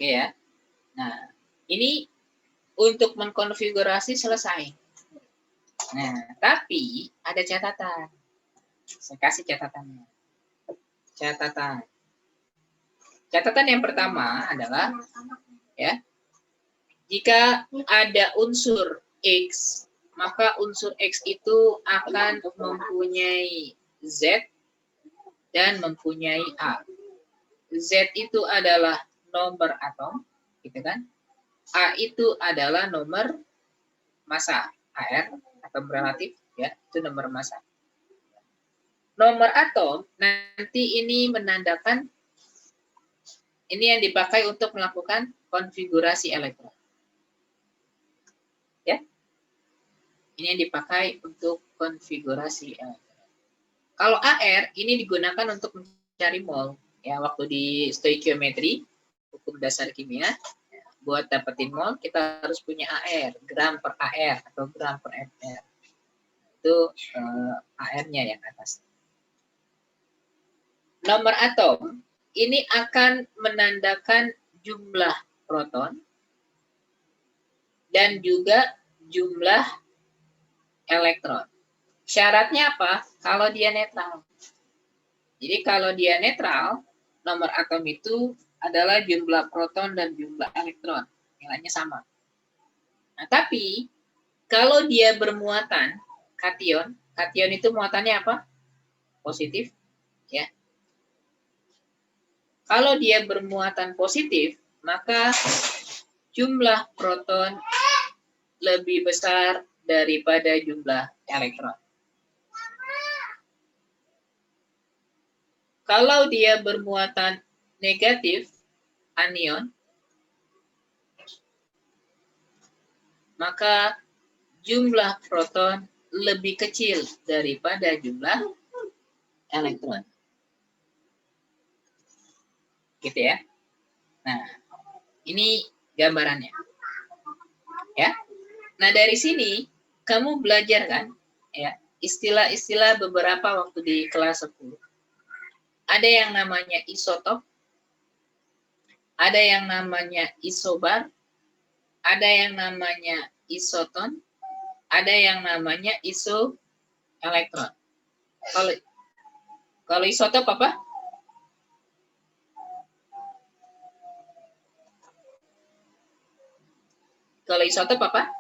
Oke ya. Nah, ini untuk mengkonfigurasi selesai. Nah, tapi ada catatan. Saya kasih catatannya. Catatan yang pertama adalah ya, jika ada unsur X, maka unsur X itu akan mempunyai Z dan mempunyai A. Z itu adalah nomor atom, gitu kan? A itu adalah nomor massa, AR, atom relatif, ya, itu nomor massa. Nomor atom nanti ini menandakan ini yang dipakai untuk melakukan konfigurasi elektron. Ya. Ini yang dipakai untuk konfigurasi elektron. Kalau AR ini digunakan untuk mencari mol. Ya, waktu di stoikiometri, hukum dasar kimia, buat dapetin mol kita harus punya AR, gram per AR atau gram per mR. Itu AR-nya yang atas. Nomor atom ini akan menandakan jumlah proton dan juga jumlah elektron. Syaratnya apa? Kalau dia netral. Jadi kalau dia netral, nomor atom itu adalah jumlah proton dan jumlah elektron. Nilainya sama. Nah, tapi kalau dia bermuatan kation, kation itu muatannya apa? Positif, ya. Kalau dia bermuatan positif, maka jumlah proton lebih besar daripada jumlah elektron. Kalau dia bermuatan negatif, anion, maka jumlah proton lebih kecil daripada jumlah elektron. Gitu ya. Nah, ini gambarannya. Ya. Nah, dari sini kamu belajar kan, ya, istilah-istilah beberapa waktu di kelas 10. Ada yang namanya isotop, ada yang namanya isobar, ada yang namanya isoton, ada yang namanya isoelektron. Kalau isotop apa? Kalau isotop apa?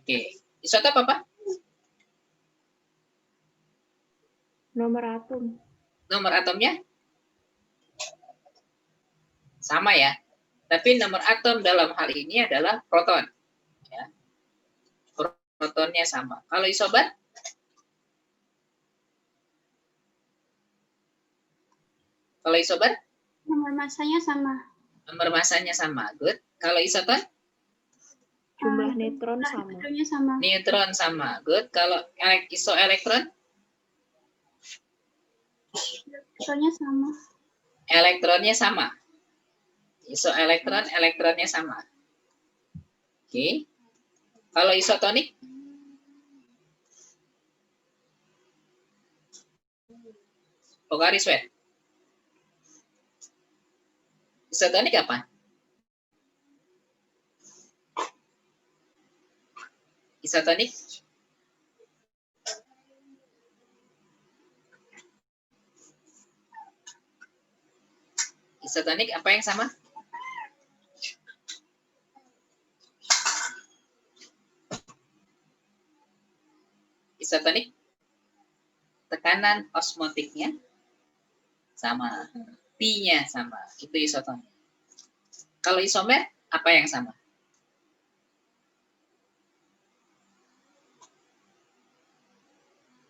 Oke, isotop apa? Nomor atom. Nomor atomnya sama ya. Tapi nomor atom dalam hal ini adalah proton. Ya. Protonnya sama. Kalau isobar? Kalau isobar? Nomor masanya sama. Nomor masanya sama. Good. Kalau isoton? Jumlah neutron sama. Neutronnya sama. Neutron sama. Good. Kalau isoelektron? Neutronnya sama. Elektronnya sama. Isoelektron, elektronnya sama. Oke. Kalau isotonik? Garis wet. Isotonik apa? Isotonik? Isotonik apa yang sama? Isotonik? Tekanan osmotiknya sama. Pi-nya sama. Itu isotonik. Kalau isomer, apa yang sama?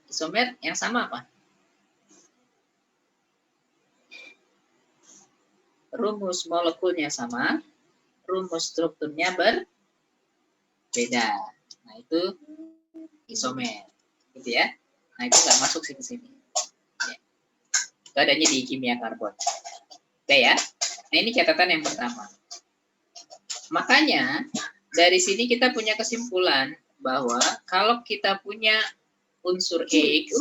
Isomer yang sama apa? Rumus molekulnya sama, rumus strukturnya berbeda. Nah, itu isomer. Gitu ya. Nah, itu nggak masuk sih ke sini. Ya. Itu adanya di kimia karbon. Oke ya. Nah, ini catatan yang pertama. Makanya, dari sini kita punya kesimpulan bahwa kalau kita punya unsur X,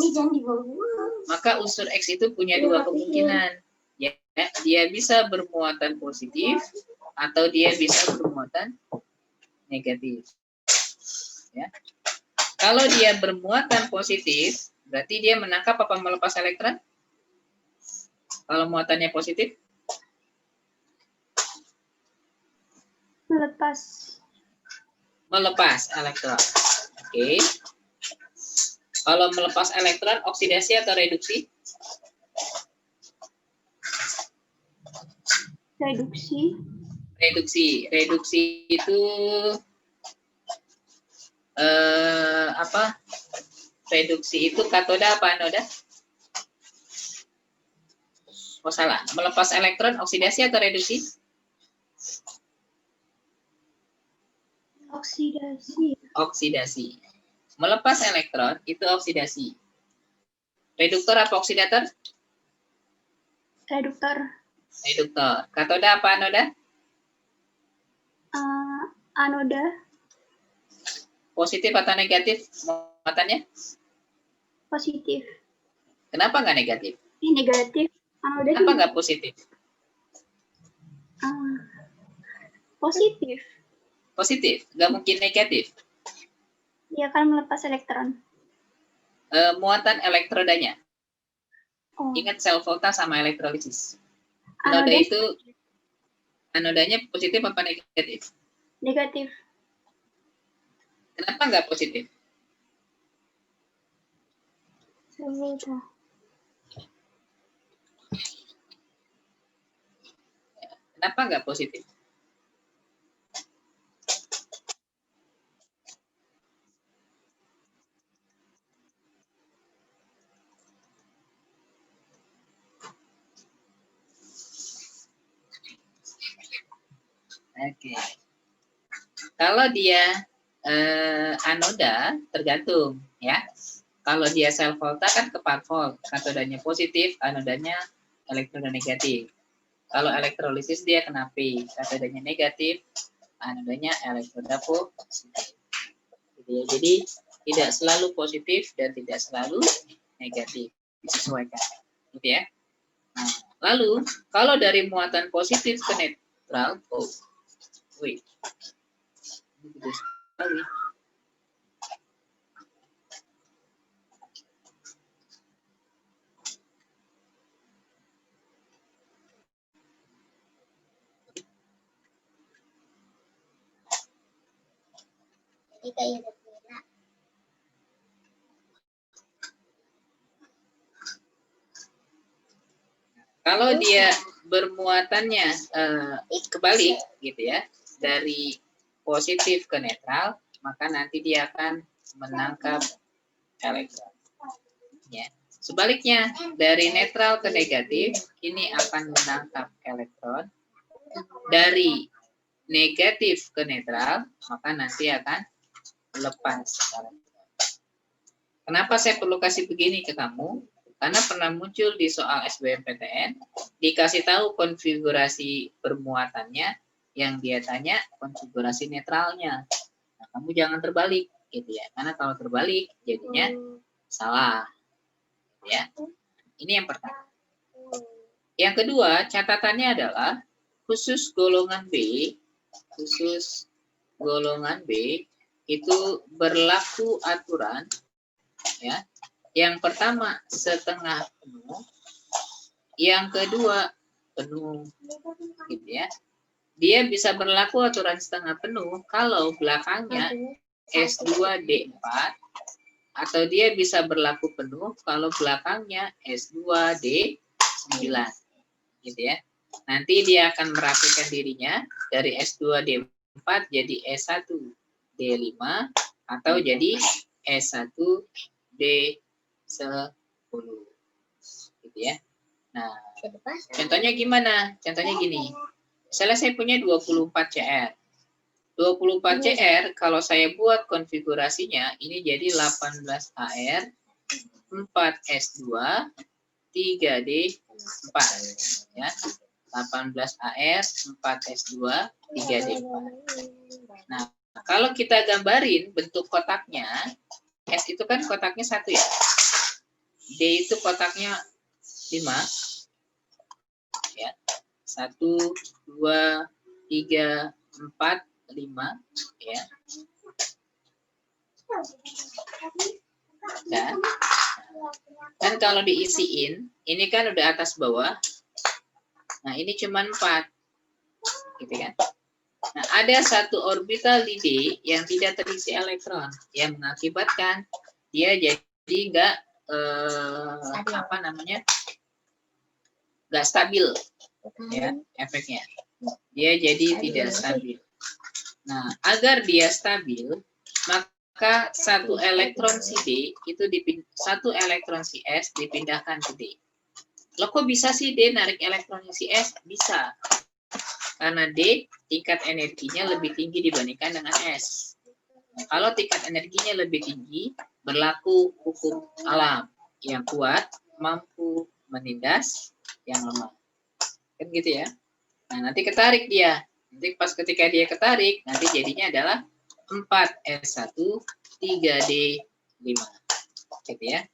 maka unsur X itu punya dua kemungkinan. Ya, dia bisa bermuatan positif atau dia bisa bermuatan negatif. Ya. Kalau dia bermuatan positif, berarti dia menangkap apa melepas elektron? Kalau muatannya positif, Melepas. melepas elektron. Oke. Kalau melepas elektron, oksidasi atau reduksi? Reduksi. Reduksi. Reduksi itu apa? Reduksi itu katoda apa anoda? Oh salah. Melepas elektron, oksidasi atau reduksi? Oksidasi. Oksidasi. Melepas elektron itu oksidasi. Reduktor apa oksidator? Reduktor. Reduktor. Katoda apa anoda? Anoda. Positif atau negatif muatannya? Positif. Kenapa nggak negatif? Negatif. Anoda. Kenapa nggak positif? Positif. Positif, nggak mungkin negatif. Dia kan melepas elektron. Muatan elektrodanya. Oh. Ingat sel volta sama elektrolisis. Anoda Anoda itu anodanya positif apa negatif? negatif. Kenapa nggak positif? Sebentar. Kenapa nggak positif? Oke. Kalau dia anoda tergantung ya. Kalau dia sel volta kan ke 4 volt, katodanya positif, anodanya elektroda negatif. Kalau elektrolisis dia kena P, katodanya negatif, anodanya elektroda positif. Jadi tidak selalu positif dan tidak selalu negatif, disesuaikan, gitu ya. Nah, lalu kalau dari muatan positif ke netral, ini gede sekali. Kalau dia bermuatannya kebalik gitu ya, dari positif ke netral, maka nanti dia akan menangkap elektron. Ya. Sebaliknya, dari netral ke negatif, ini akan menangkap elektron. Dari negatif ke netral, maka nanti akan lepas elektron. Kenapa saya perlu kasih begini ke kamu? Karena pernah muncul di soal SBMPTN, dikasih tahu konfigurasi permuatannya, yang dia tanya konfigurasi netralnya. Nah, kamu jangan terbalik, gitu ya. Karena kalau terbalik, jadinya salah. Ya, ini yang pertama. Yang kedua, catatannya adalah khusus golongan B itu berlaku aturan, ya. Yang pertama setengah penuh, yang kedua penuh, gitu ya. Dia bisa berlaku aturan setengah penuh kalau belakangnya S2D4, atau dia bisa berlaku penuh kalau belakangnya S2D9, gitu ya. Nanti dia akan merapikan dirinya dari S2D4 jadi S1D5 atau jadi S1D10, gitu ya. Nah, contohnya gimana? Contohnya gini. Misalnya saya punya 24 CR. 24 CR kalau saya buat konfigurasinya ini jadi 18 AR, 4 S2, 3 D4 ya. 18 AR, 4 S2, 3 D4. Nah, kalau kita gambarin bentuk kotaknya, S itu kan kotaknya 1 ya. D itu kotaknya 5 ya. 1 2 3 4 5 ya. Ya. Kan kalau diisiin, ini kan udah atas bawah. Nah, ini cuma 4. Gitu kan. Nah, ada satu orbital di D yang tidak terisi elektron, yang mengakibatkan dia jadi nggak nggak stabil, ya efeknya. Dia jadi tidak stabil. Nah, agar dia stabil, maka satu elektron si D itu satu elektron si S dipindahkan ke D. Loh, kok bisa sih D narik elektronnya si S? Bisa. Karena D tingkat energinya lebih tinggi dibandingkan dengan S. Nah, kalau tingkat energinya lebih tinggi, berlaku hukum alam yang kuat mampu menindas yang lemah. Kan gitu ya. Nah, nanti ketarik dia. Nanti pas ketika dia ketarik, nanti jadinya adalah 4S1 3D5. Gitu ya.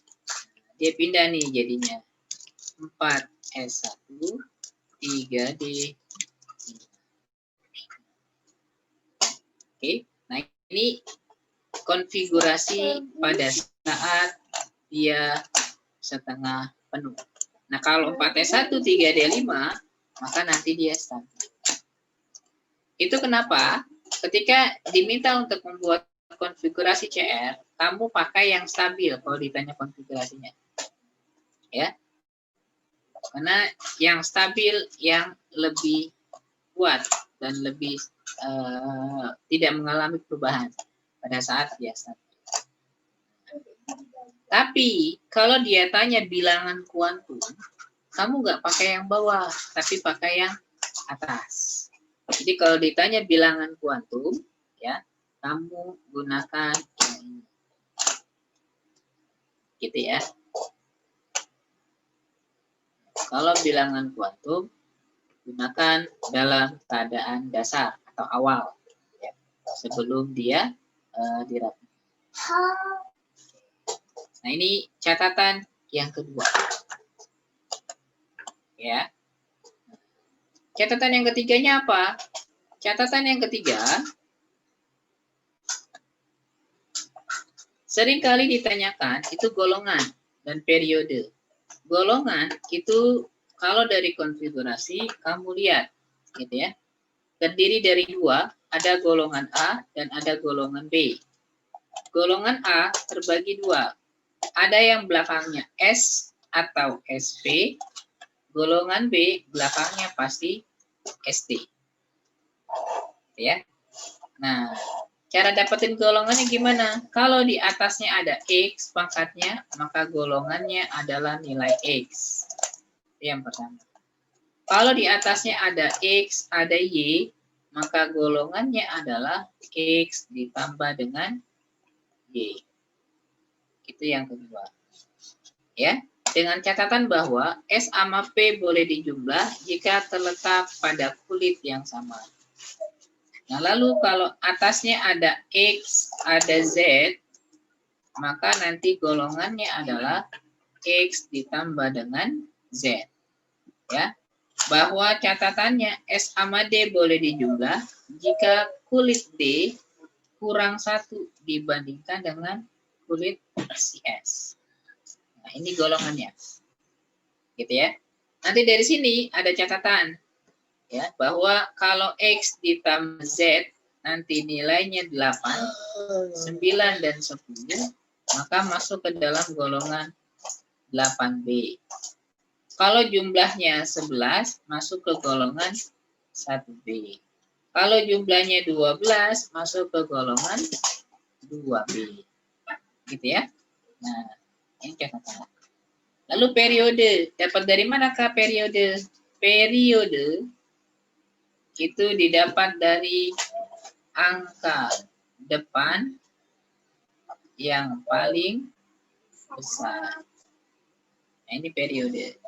Dia pindah nih jadinya 4S1 3D. Oke, nah ini konfigurasi pada saat dia setengah penuh. Nah, kalau 4S1 3D5, maka nanti dia stabil. Itu kenapa ketika diminta untuk membuat konfigurasi CR, kamu pakai yang stabil kalau ditanya konfigurasinya. Ya. Karena yang stabil yang lebih kuat dan lebih tidak mengalami perubahan pada saat dia stabil. Tapi kalau dia tanya bilangan kuantum, kamu nggak pakai yang bawah, tapi pakai yang atas. Jadi kalau ditanya bilangan kuantum, ya kamu gunakan yang ini, gitu ya. Kalau bilangan kuantum, gunakan dalam keadaan dasar atau awal, ya, sebelum dia dirapi. Nah, ini catatan yang kedua. Ya. Catatan yang ketiganya apa? Catatan yang ketiga, seringkali ditanyakan itu golongan dan periode. Golongan itu kalau dari konfigurasi kamu lihat, gitu ya, terdiri dari 2, ada golongan A dan ada golongan B. Golongan A terbagi 2, ada yang belakangnya S atau SP, golongan B belakangnya pasti SD. Ya. Nah, cara dapetin golongannya gimana? Kalau di atasnya ada X pangkatnya, maka golongannya adalah nilai X. Yang pertama. Kalau di atasnya ada X, ada Y, maka golongannya adalah X ditambah dengan Y. Itu yang kedua. Ya, dengan catatan bahwa S sama P boleh dijumlah jika terletak pada kulit yang sama. Nah, lalu kalau atasnya ada X, ada Z, maka nanti golongannya adalah X ditambah dengan Z. Ya, bahwa catatannya S sama D boleh dijumlah jika kulit D kurang 1 dibandingkan dengan kulit si S. Nah, ini golongannya. Gitu ya. Nanti dari sini ada catatan. Ya, bahwa kalau X ditambah Z nanti nilainya 8, 9 dan 10, maka masuk ke dalam golongan 8B. Kalau jumlahnya 11 masuk ke golongan 1B. Kalau jumlahnya 12 masuk ke golongan 2B. Gitu ya. Nah, ini catatan. Lalu periode, dapat dari manakah periode? Periode itu didapat dari angka depan yang paling besar. Nah, ini periode.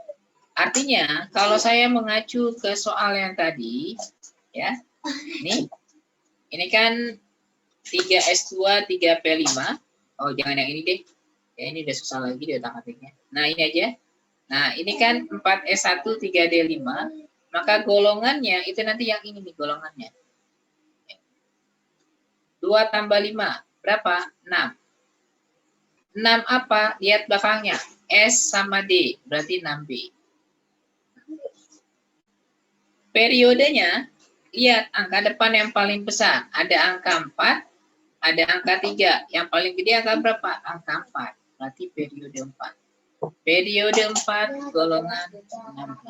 Artinya, kalau saya mengacu ke soal yang tadi, ya, ini kan 3S2, 3P5. Oh, jangan yang ini deh. Ya, ini udah susah lagi di otak-atiknya. Nah, ini aja. Nah, ini kan 4S1, 3D5. Maka golongannya, itu nanti yang ini nih golongannya. 2 tambah 5. Berapa? 6. 6 apa? Lihat belakangnya. S sama D, berarti 6B. Periodenya, lihat angka depan yang paling besar. Ada angka 4, ada angka 3. Yang paling gede angka berapa? Angka 4. Berarti periode 4. Periode 4 golongan 6B.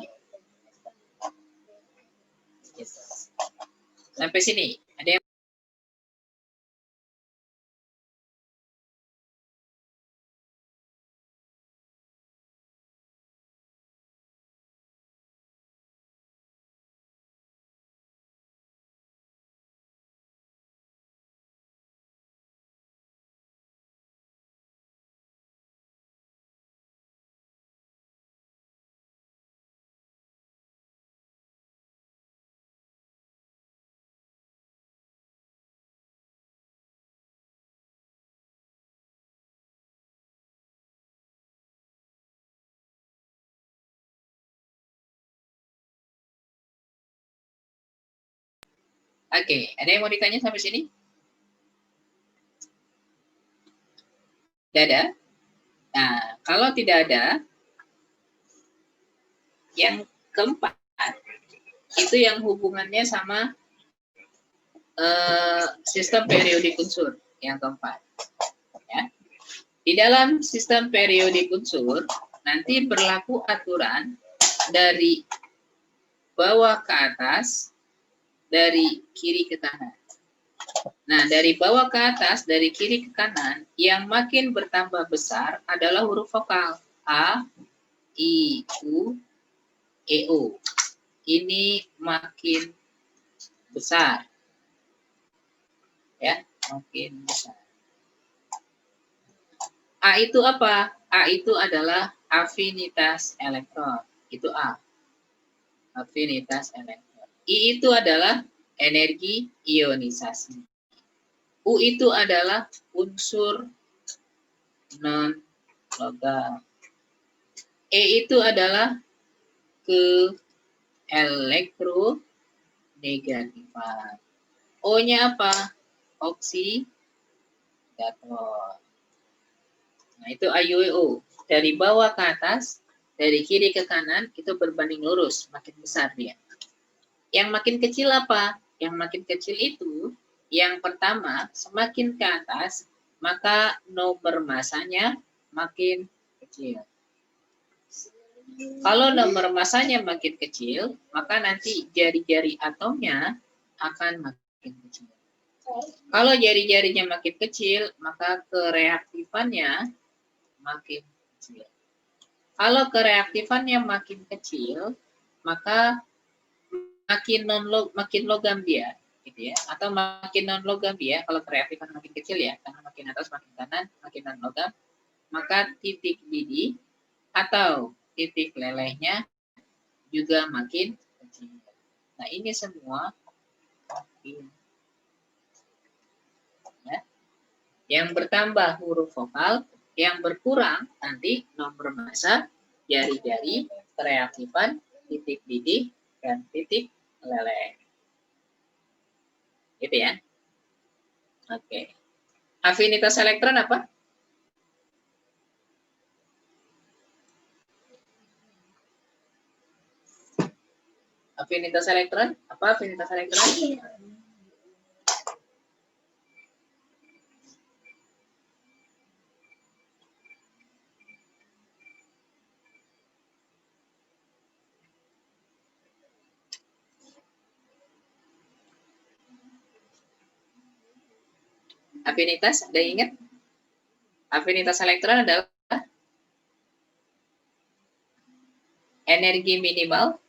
Yes. Sampai sini. Ada yang Oke, ada yang mau ditanya sampai sini? Tidak ada? Nah, kalau tidak ada, yang keempat, itu yang hubungannya sama sistem periodik unsur, yang keempat. Ya. Di dalam sistem periodik unsur, nanti berlaku aturan dari bawah ke atas, dari kiri ke kanan. Nah, dari bawah ke atas, dari kiri ke kanan, yang makin bertambah besar adalah huruf vokal. A, I, U, E, O. Ini makin besar. Ya, makin besar. A itu apa? A itu adalah afinitas elektron. Itu A. Afinitas elektron. I itu adalah energi ionisasi. U itu adalah unsur non-logam. E itu adalah keelektronegatifan. O-nya apa? Oksidator. Nah, itu AUO. Dari bawah ke atas, dari kiri ke kanan, itu berbanding lurus. Makin besar dia. Yang makin kecil apa? Yang makin kecil itu, yang pertama, semakin ke atas, maka nomor masanya makin kecil. Kalau nomor masanya makin kecil, maka nanti jari-jari atomnya akan makin kecil. Kalau jari-jarinya makin kecil, maka kereaktifannya makin kecil. Kalau kereaktifannya makin kecil, maka makin logam dia, gitu ya, atau makin non logam dia. Kalau kereaktifan makin kecil ya, karena makin atas makin kanan, makin non logam, maka titik didih atau titik lelehnya juga makin kecil. Nah, ini semua makin, ya. Yang bertambah huruf vokal, yang berkurang nanti nomor massa, jari-jari, kereaktifan, titik didih, dan titik leleh. Gitu ya. Oke. Afinitas elektron apa? Afinitas elektron? Apa afinitas elektron? Afinitas, ada yang ingat? Afinitas elektron adalah energi minimal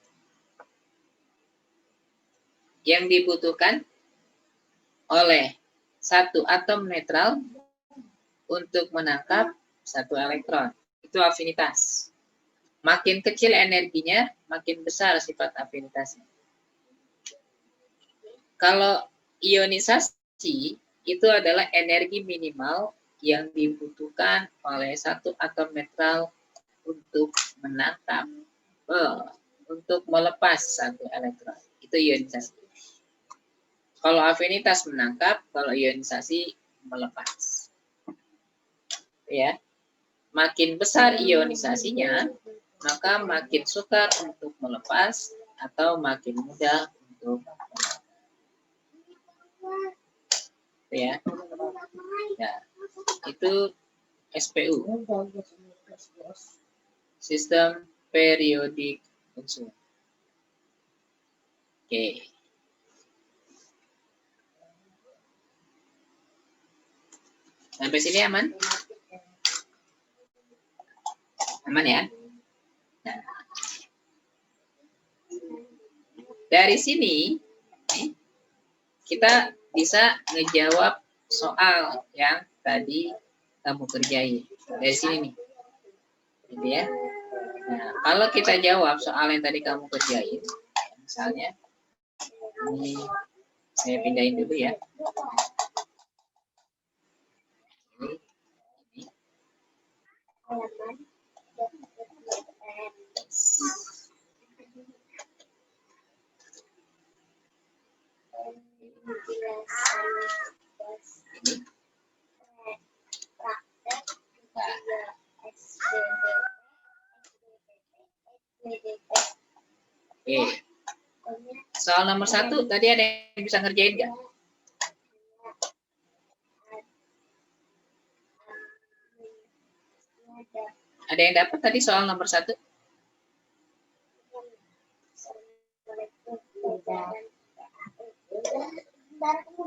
yang dibutuhkan oleh satu atom netral untuk menangkap satu elektron. Itu afinitas. Makin kecil energinya, makin besar sifat afinitasnya. Kalau ionisasi, itu adalah energi minimal yang dibutuhkan oleh satu atom netral untuk menangkap, untuk melepas satu elektron. Itu ionisasi. Kalau afinitas menangkap, kalau ionisasi melepas. Ya, makin besar ionisasinya, maka makin sukar untuk melepas atau makin mudah untuk melepas. Ya, itu SPU, sistem periodik unsur. Oke. Sampai sini aman? Aman ya? Nah, dari sini kita bisa ngejawab soal yang tadi kamu kerjain. Dari sini nih. Gitu ya. Nah, kalau kita jawab soal yang tadi kamu kerjain, misalnya, ini saya pindahin dulu ya. Ini. Oke. Soal nomor 1 tadi ada yang bisa ngerjain nggak? Ada yang dapat tadi soal nomor 1?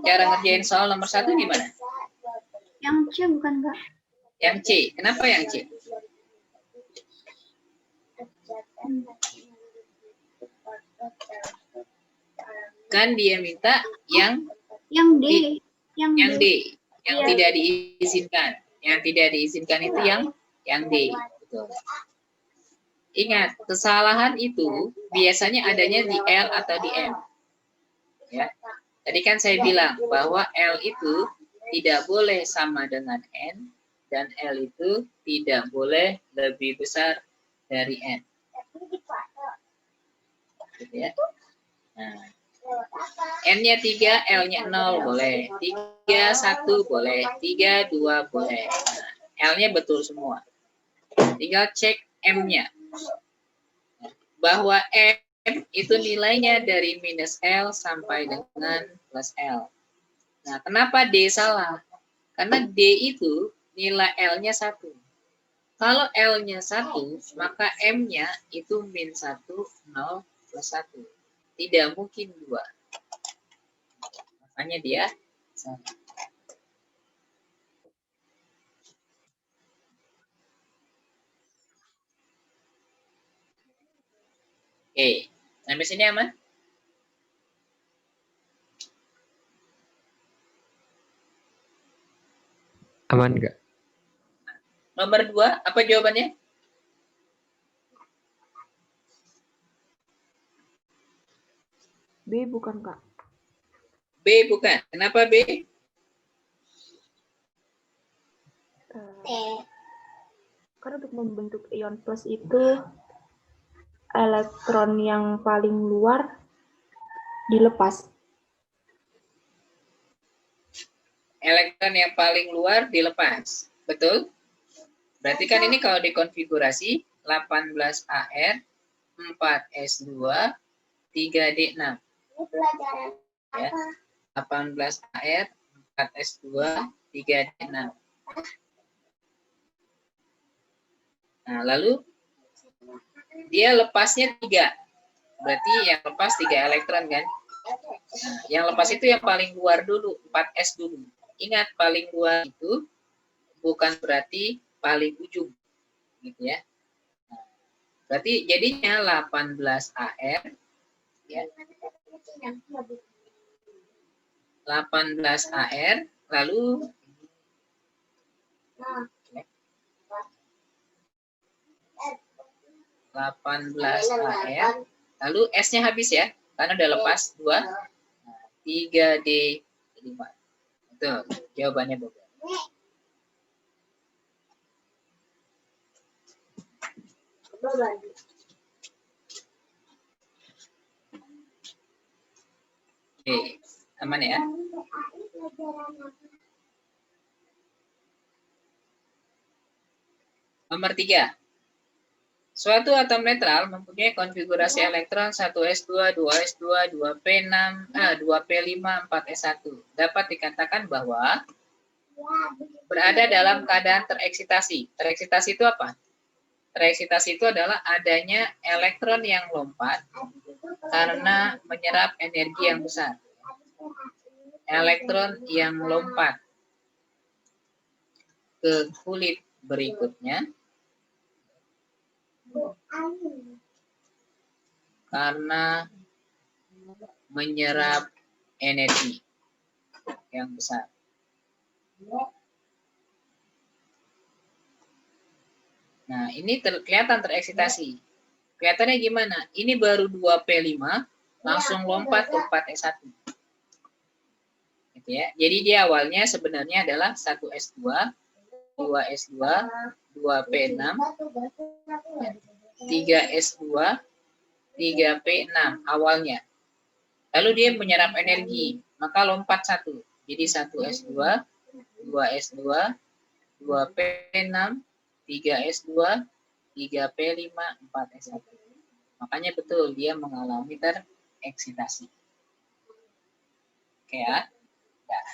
Cara ngerjain soal nomor 1 gimana? Yang C bukan Kak? Yang C. Kenapa yang C? Kan dia minta yang D. yang D, yang Iya. tidak diizinkan. Yang tidak diizinkan itu yang D. Betul. Ingat, kesalahan itu biasanya adanya di L atau di M. Ya. Tadi kan saya bilang bahwa L itu tidak boleh sama dengan N dan L itu tidak boleh lebih besar dari N. Gitu ya. Nah, N-nya 3, L-nya 0 boleh. 3, 1 boleh. 3, 2 boleh. Nah, L-nya betul semua. Tinggal cek M-nya. Bahwa M itu nilainya dari minus L sampai dengan plus L. Nah, kenapa D salah? Karena D itu nilai L-nya 1. Kalau L-nya 1, maka M-nya itu min 1, 0, plus 1. Tidak mungkin 2. Makanya dia salah. Oke, sampai sini aman? Aman nggak? Nomor 2, apa jawabannya? B bukan Kak. B bukan. Kenapa B? Karena untuk membentuk ion plus itu elektron yang paling luar dilepas. Elektron yang paling luar dilepas. Betul? Berarti kan ini kalau dikonfigurasi 18AR, 4S2, 3D6. Ya. 18AR, 4S2, 3D6. Nah, lalu dia lepasnya 3. Berarti yang lepas 3 elektron kan? Nah, yang lepas itu yang paling luar dulu, 4S dulu. Ingat, paling luar itu bukan berarti paling ujung. Gitu ya. Nah, berarti jadinya 18AR ya. 18AR lalu 18AR lalu S-nya habis ya. Karena udah lepas 2. Nah, 3D5. Betul, jawabannya betul. Oke, aman ya? Nomor 3. Suatu atom netral mempunyai konfigurasi elektron 1s2, 2s2, 2p6, 2p5, 4s1. Dapat dikatakan bahwa berada dalam keadaan tereksitasi. Tereksitasi itu apa? Tereksitasi itu adalah adanya elektron yang lompat karena menyerap energi yang besar. Elektron yang lompat ke kulit berikutnya karena menyerap energi yang besar. Nah, ini kelihatan tereksitasi. Kelihatannya gimana? Ini baru 2P5, langsung lompat ke 4S1. Gitu ya. Jadi dia awalnya sebenarnya adalah 1S2, 2S2, 2P6, 3S2, 3P6 awalnya. Lalu dia menyerap energi, maka lompat 1. Jadi 1S2, 2S2, 2P6, 3S2, 3P5, 4S1. Makanya betul dia mengalami tereksitasi. Oke ya. Nah,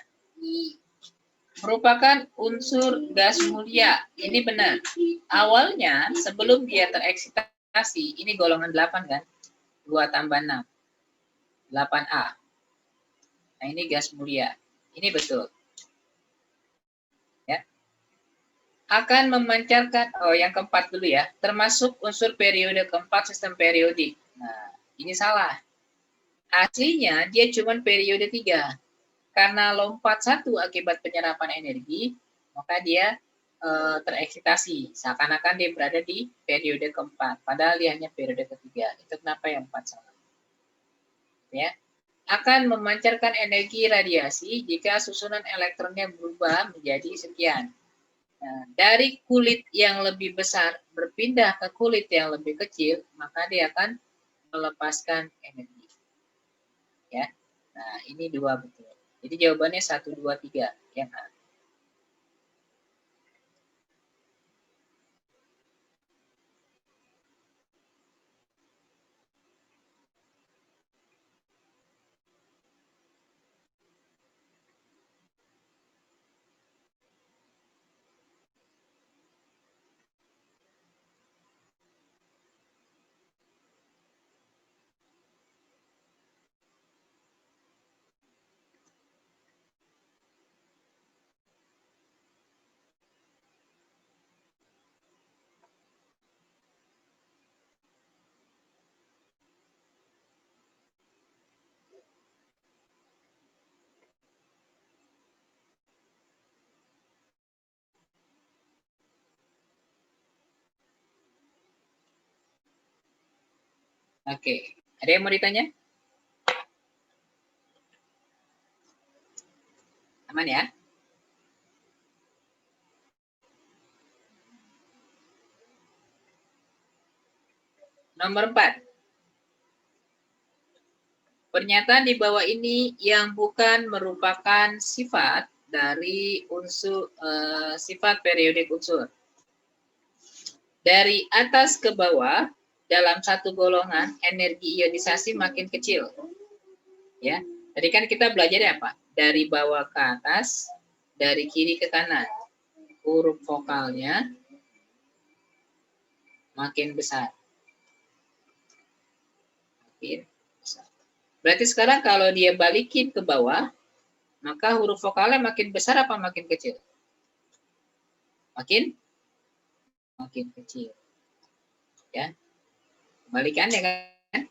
merupakan unsur gas mulia. Ini benar. Awalnya sebelum dia tereksitasi, ini golongan 8 kan? 2 tambah 6. 8A. Nah, ini gas mulia. Ini betul. Ya. Akan memancarkan, yang keempat dulu ya, termasuk unsur periode keempat sistem periodik. Nah, ini salah. Aslinya dia cuma periode 3. Karena lompat 1 akibat penyerapan energi, maka dia tereksitasi. Seakan-akan dia berada di periode keempat. Padahal dia hanya periode ketiga. Itu kenapa yang 4 salah. Ya. Akan memancarkan energi radiasi jika susunan elektronnya berubah menjadi sekian. Nah, dari kulit yang lebih besar berpindah ke kulit yang lebih kecil, maka dia akan melepaskan energi. Ya. Nah, ini 2 betul. Jadi jawabannya 1, 2, 3 yang A. Oke, ada yang mau ditanya? Aman ya? Nomor 4. Pernyataan di bawah ini yang bukan merupakan sifat dari unsur sifat periodik unsur. Dari atas ke bawah, dalam satu golongan, energi ionisasi makin kecil. Ya, tadi kan kita belajar apa? Dari bawah ke atas, dari kiri ke kanan. Huruf vokalnya makin besar. Makin besar. Berarti sekarang kalau dia balikin ke bawah, maka huruf vokalnya makin besar apa makin kecil? Makin kecil. Ya. Kebalikannya kan?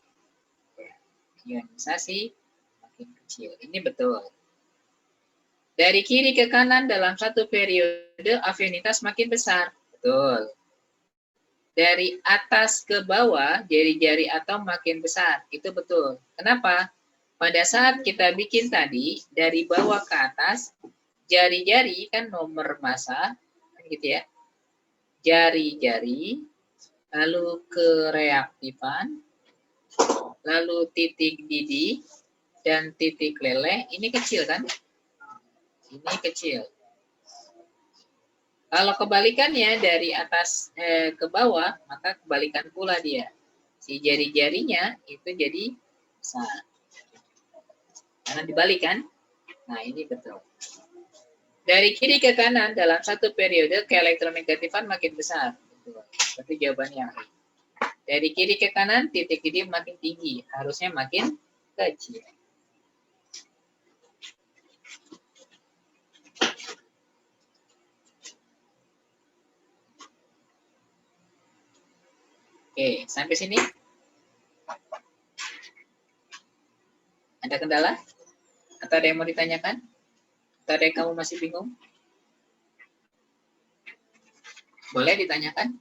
Ionisasi makin kecil. Ini betul. Dari kiri ke kanan dalam satu periode afinitas makin besar. Betul. Dari atas ke bawah, jari-jari atom makin besar. Itu betul. Kenapa? Pada saat kita bikin tadi, dari bawah ke atas, jari-jari kan nomor massa, gitu ya. Jari-jari, lalu kereaktifan, lalu titik didih, dan titik leleh. Ini kecil kan? Ini kecil. Kalau kebalikannya dari atas ke bawah, maka kebalikan pula dia. Si jari-jarinya itu jadi besar. Karena dibalik kan? Nah, ini betul. Dari kiri ke kanan dalam satu periode keelektronegatifan makin besar. Berarti jawabannya. Dari kiri ke kanan titik ini makin tinggi, harusnya makin kecil. Oke, sampai sini. Ada kendala? Atau ada yang mau ditanyakan? Atau ada yang kamu masih bingung? Boleh ditanyakan?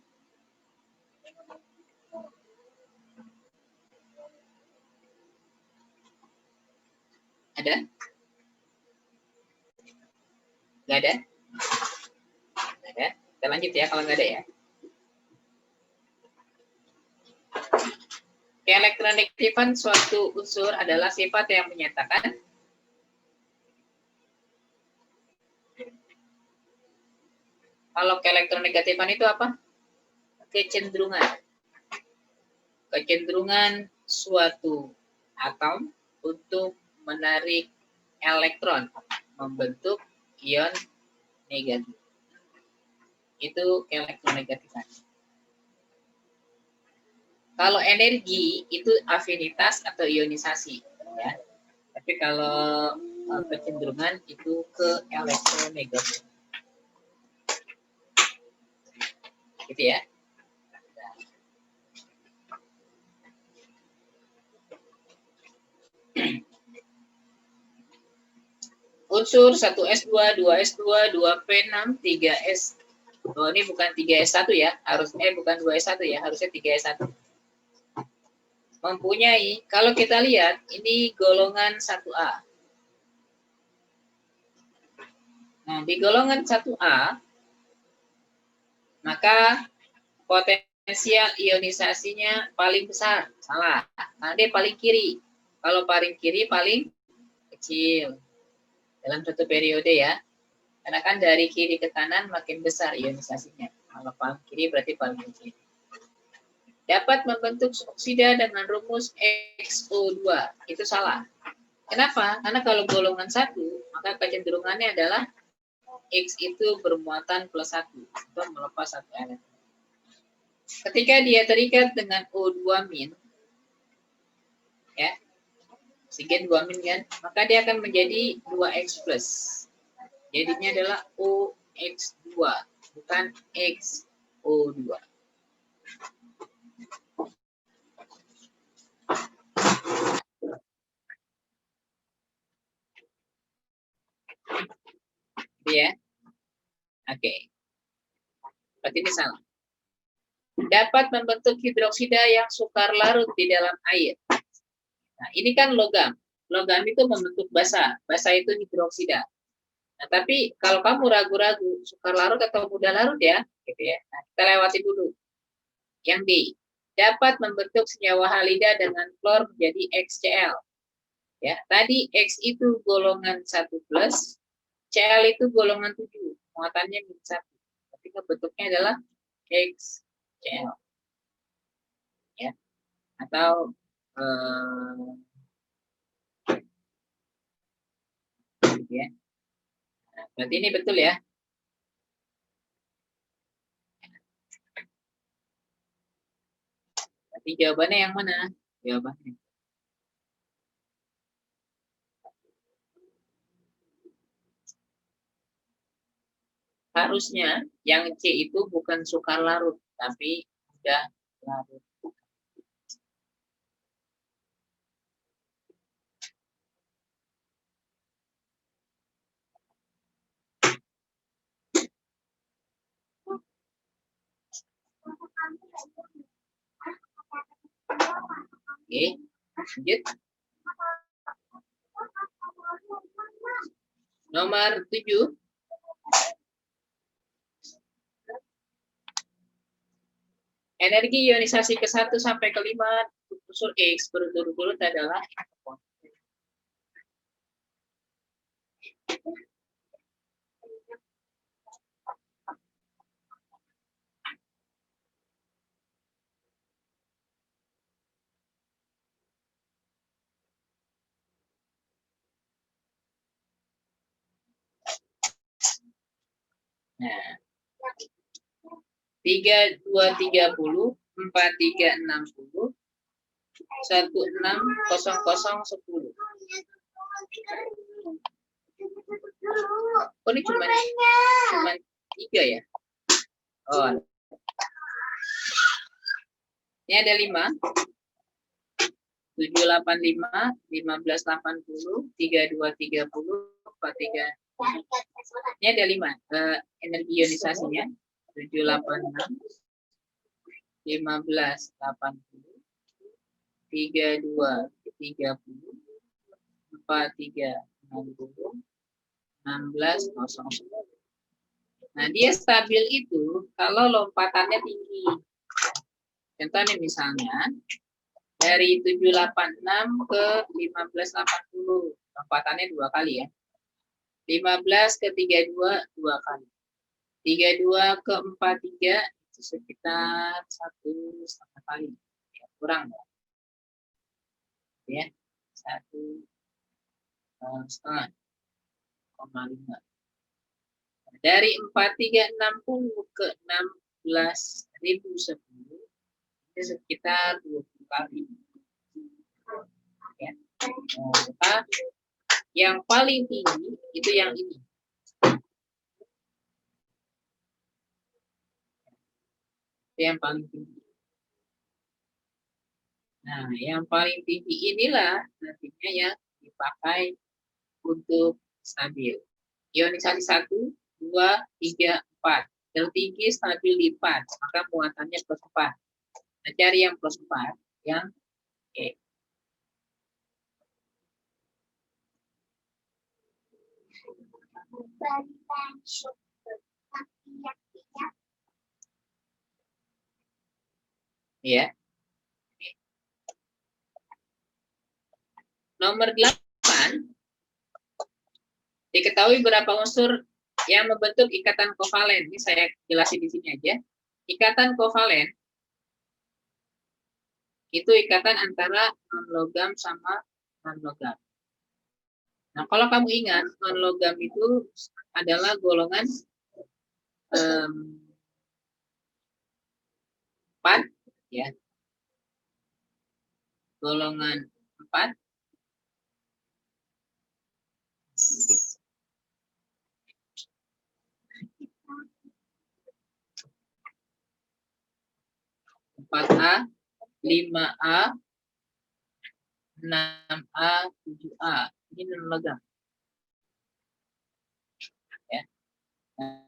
Ada? Nggak ada? Nggak ada? Kita lanjut ya kalau nggak ada ya. Keelektronegatifan suatu unsur adalah sifat yang menyatakan kalau keelektronegatifan itu apa? Kecenderungan. Kecenderungan suatu atom untuk menarik elektron membentuk ion negatif. Itu keelektronegatifan. Kalau energi itu afinitas atau ionisasi, ya. Tapi kalau kecenderungan itu ke elektronegatif. Gitu ya. Unsur 1s2, 2s2, 2p6, 3s. Oh, ini bukan 3s1 ya, harusnya bukan 2s1 ya, harusnya 3s1. Mempunyai, kalau kita lihat ini golongan 1A. Nah, di golongan 1A maka potensial ionisasinya paling besar. Salah. Nah, dia paling kiri. Kalau paling kiri paling kecil dalam satu periode ya. Karena kan dari kiri ke kanan makin besar ionisasinya. Kalau paling kiri berarti paling kecil. Dapat membentuk oksida dengan rumus XO2. Itu salah. Kenapa? Karena kalau golongan 1, maka kecenderungannya adalah X itu bermuatan +1. Itu melepas 1 elektron. Ketika dia terikat dengan O2-, ya, oksigen 2- kan, maka dia akan menjadi 2X+. Jadinya adalah OX2, bukan XO2. Ya, oke. Berarti ini salah. Dapat membentuk hidroksida yang sukar larut di dalam air. Nah, ini kan logam. Logam itu membentuk basa. Basa itu hidroksida. Nah, tapi kalau kamu ragu-ragu sukar larut atau mudah larut ya, gitu ya. Nah, kita lewati dulu. Yang D. Dapat membentuk senyawa halida dengan klor menjadi XCl. Ya, tadi X itu golongan 1+, Cl itu golongan 7, muatannya -1. Ketika bentuknya adalah XCl. Ya. Atau ya. Nah, berarti ini betul ya. Berarti jawabannya yang mana? Jawabannya. Harusnya yang C itu bukan sukar larut, tapi mudah larut. Oke, lanjut. Nomor 7. Energi ionisasi ke-1 sampai ke-5 unsur X berturut-turut adalah Nah, 3, 2, 30, 4, 3, 60, 1, 6, 0, 0, 10. Oh, ini cuma 3 ya? Oh, ini ada 5. 785, 1580, 3230, 43. Ini ada 5. Energi ionisasinya 786, 1580, 3230, 4360, 1600. Nah, dia stabil itu kalau lompatannya tinggi. Contohnya misalnya dari 786 ke 1580, lompatannya 2 kali ya. 15 ke 32 2 kali. 32 ke 43 itu sekitar 1,5 kali. Ya, kurang ya. 1,5. Dari 4360 ke 16.010 itu sekitar 20 kali. Ya. Maka yang paling tinggi itu yang ini. Itu yang paling tinggi. Nah, yang paling tinggi inilah nantinya yang dipakai untuk stabil. Ionisasi 1, 2, 3, 4. Tertinggi stabil di 4, maka muatannya plus 4. Nah, cari yang plus 4, yang E. Ya. Nomor 8, diketahui berapa unsur yang membentuk ikatan kovalen. Ini saya jelasin di sini aja. Ikatan kovalen itu ikatan antara non-logam sama non-logam. Nah, kalau kamu ingat, non-logam itu adalah golongan 4, ya. Golongan 4. A, 5A, 6A, 7A. Ini non-logam. Ya.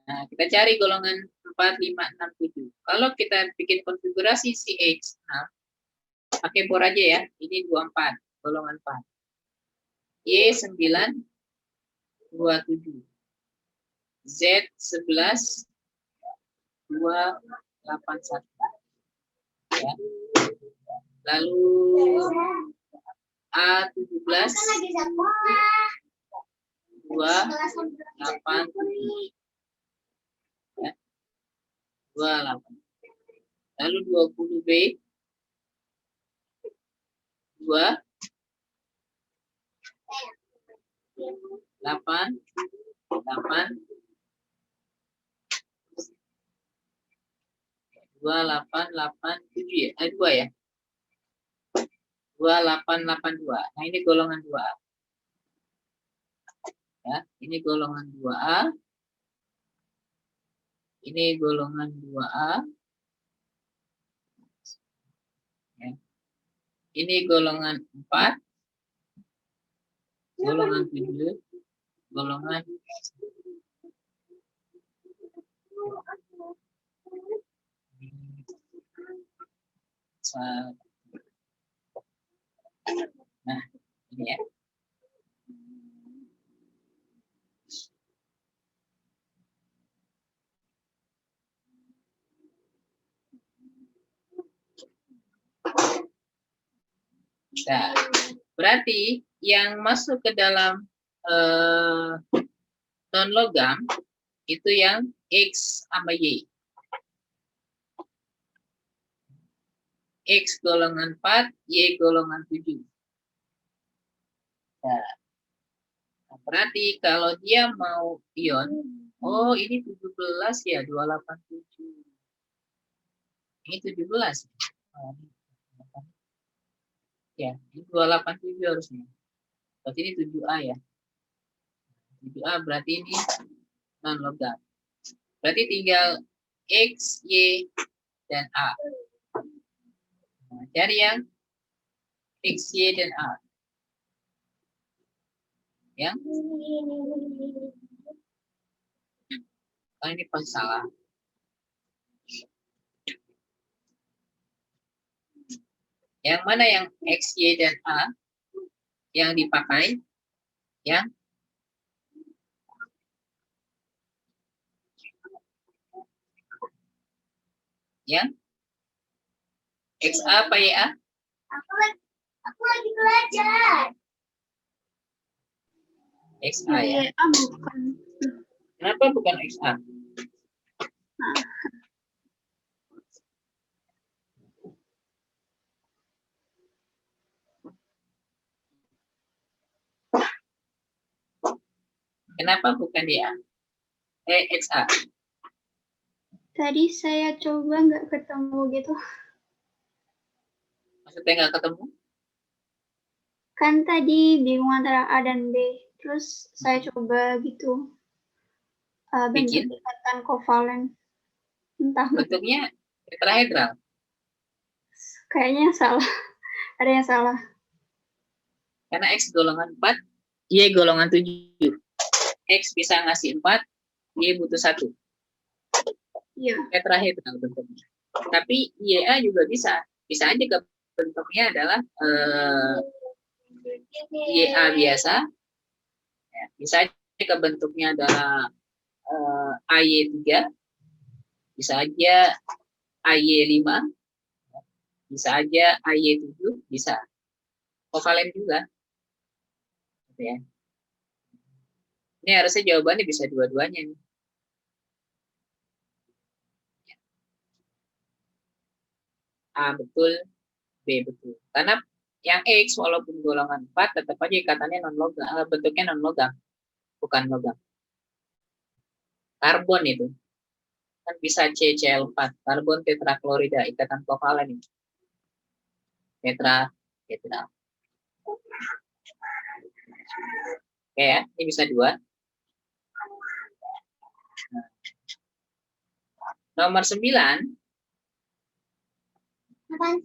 Nah, kita cari golongan 4, 5, 6, 7. Kalau kita bikin konfigurasi CH6, pakai bor aja ya. Ini 24, golongan 4. Y9, 27. Z11, 281. Ya. Lalu A17, 287. Ya. 28. Lalu 20B, 2, 8, 8, 2887 ya, 2 ya. 2882. Nah, ini golongan 2A. Ya, ini golongan 2A. Ini golongan 2A. Ya. Ini golongan 4. Golongan 7. Golongan 1. Nah, ini ya. Nah, berarti yang masuk ke dalam non-logam itu yang X sama Y. X golongan 4, Y golongan 7. Nah, berarti kalau dia mau ion, Oh, ini 17 ya, 287. Ini 17. Oh, ya, ini 287 harusnya. Berarti ini 7A ya. 7A berarti ini non logam. Berarti tinggal X, Y, dan A. Nah, cari yang X, Y, dan A. Yang ini pasti salah. Yang mana yang X, Y, dan A yang dipakai? Yang XA apa YA? Aku lagi belajar. XA ya. Bukan. Kenapa bukan XA? Kenapa bukan YA? XA. Tadi saya coba nggak ketemu gitu. Maksudnya nggak ketemu? Kan tadi bingung antara A dan B. Terus saya coba gitu. Bikin? Bentuk ikatan kovalen. Entah, Bentuknya tetrahedral. kayaknya salah. Ada yang salah. Karena X golongan 4, Y golongan 7. X bisa ngasih 4, Y butuh 1. Iya. Tetrahedral bentuknya. Tapi YA juga bisa. Bisa aja ke bentuknya adalah YA biasa. Ya, bisa aja ke bentuknya adalah AY3. Bisa aja AY5. Bisa aja AY7. Bisa. Kovalen juga. Gitu ya. Ini harusnya jawabannya bisa dua-duanya. A betul, B betul. Karena yang X walaupun golongan 4 tetap aja ikatannya non logam, bentuknya non logam, bukan logam. Karbon itu kan bisa CCl4, karbon tetraklorida, ikatan kovalen itu. Tetra. Oke ya, ini bisa 2. Nomor 9.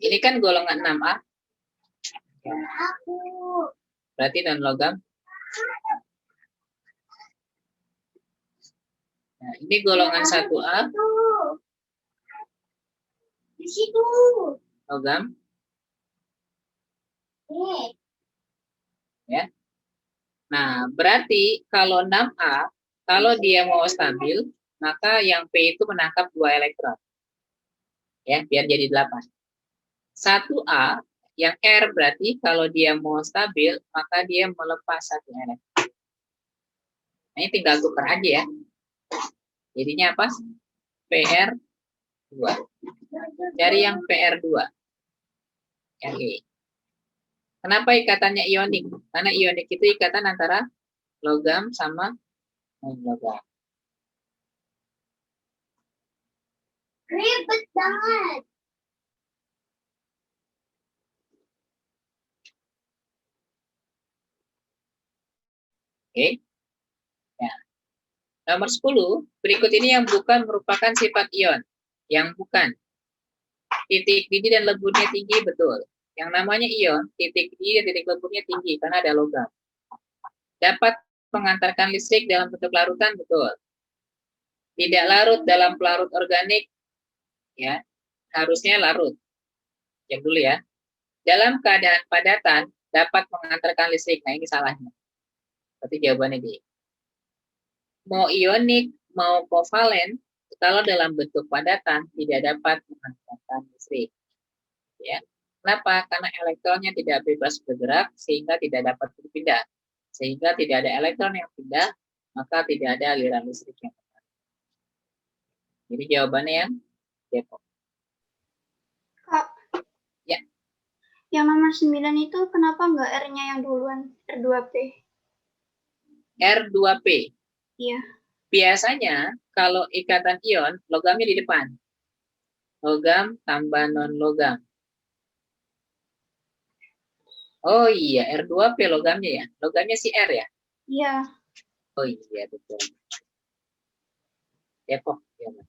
Ini kan golongan 6A. Berarti non logam. Nah, ini golongan 1A. Di situ. Logam. Ya. Nah, berarti kalau 6A, kalau dia mau stabil, maka yang P itu menangkap 2 elektron. Ya, biar jadi 8. 1A, yang R berarti kalau dia mau stabil, maka dia melepas 1 elektron. Nah, ini tinggal tukar aja ya. Jadinya apa? PR2. Cari yang PR2. Yang E. Kenapa ikatannya ionik? Karena ionik itu ikatan antara logam sama non-logam. Ribet banget. Oke. Ya. Nomor 10, berikut ini yang bukan merupakan sifat ion. Yang bukan. Titik didih dan leburnya tinggi, betul. Yang namanya ion, titik didih dan titik leburnya tinggi, karena ada logam. Dapat mengantarkan listrik dalam bentuk larutan, betul. Tidak larut dalam pelarut organik, ya, harusnya larut. Cek dulu ya. Dalam keadaan padatan, dapat mengantarkan listrik. Nah, ini salahnya. Berarti jawabannya D. Mau ionik, mau kovalen, kalau dalam bentuk padatan tidak dapat menghantarkan listrik. Ya. Kenapa? Karena elektronnya tidak bebas bergerak sehingga tidak dapat berpindah. Sehingga tidak ada elektron yang pindah, maka tidak ada aliran listrik yang pindah. Jadi jawabannya yang Depok. Kak. Ya. Yang nomor 9 itu kenapa nggak R-nya yang duluan? R2P. R2P. Iya. biasanya kalau ikatan ion, logamnya di depan. Logam tambah non-logam. Oh iya, R2P logamnya ya? Logamnya si R ya? Iya. Oh iya, betul. Depok. Ya, Mas.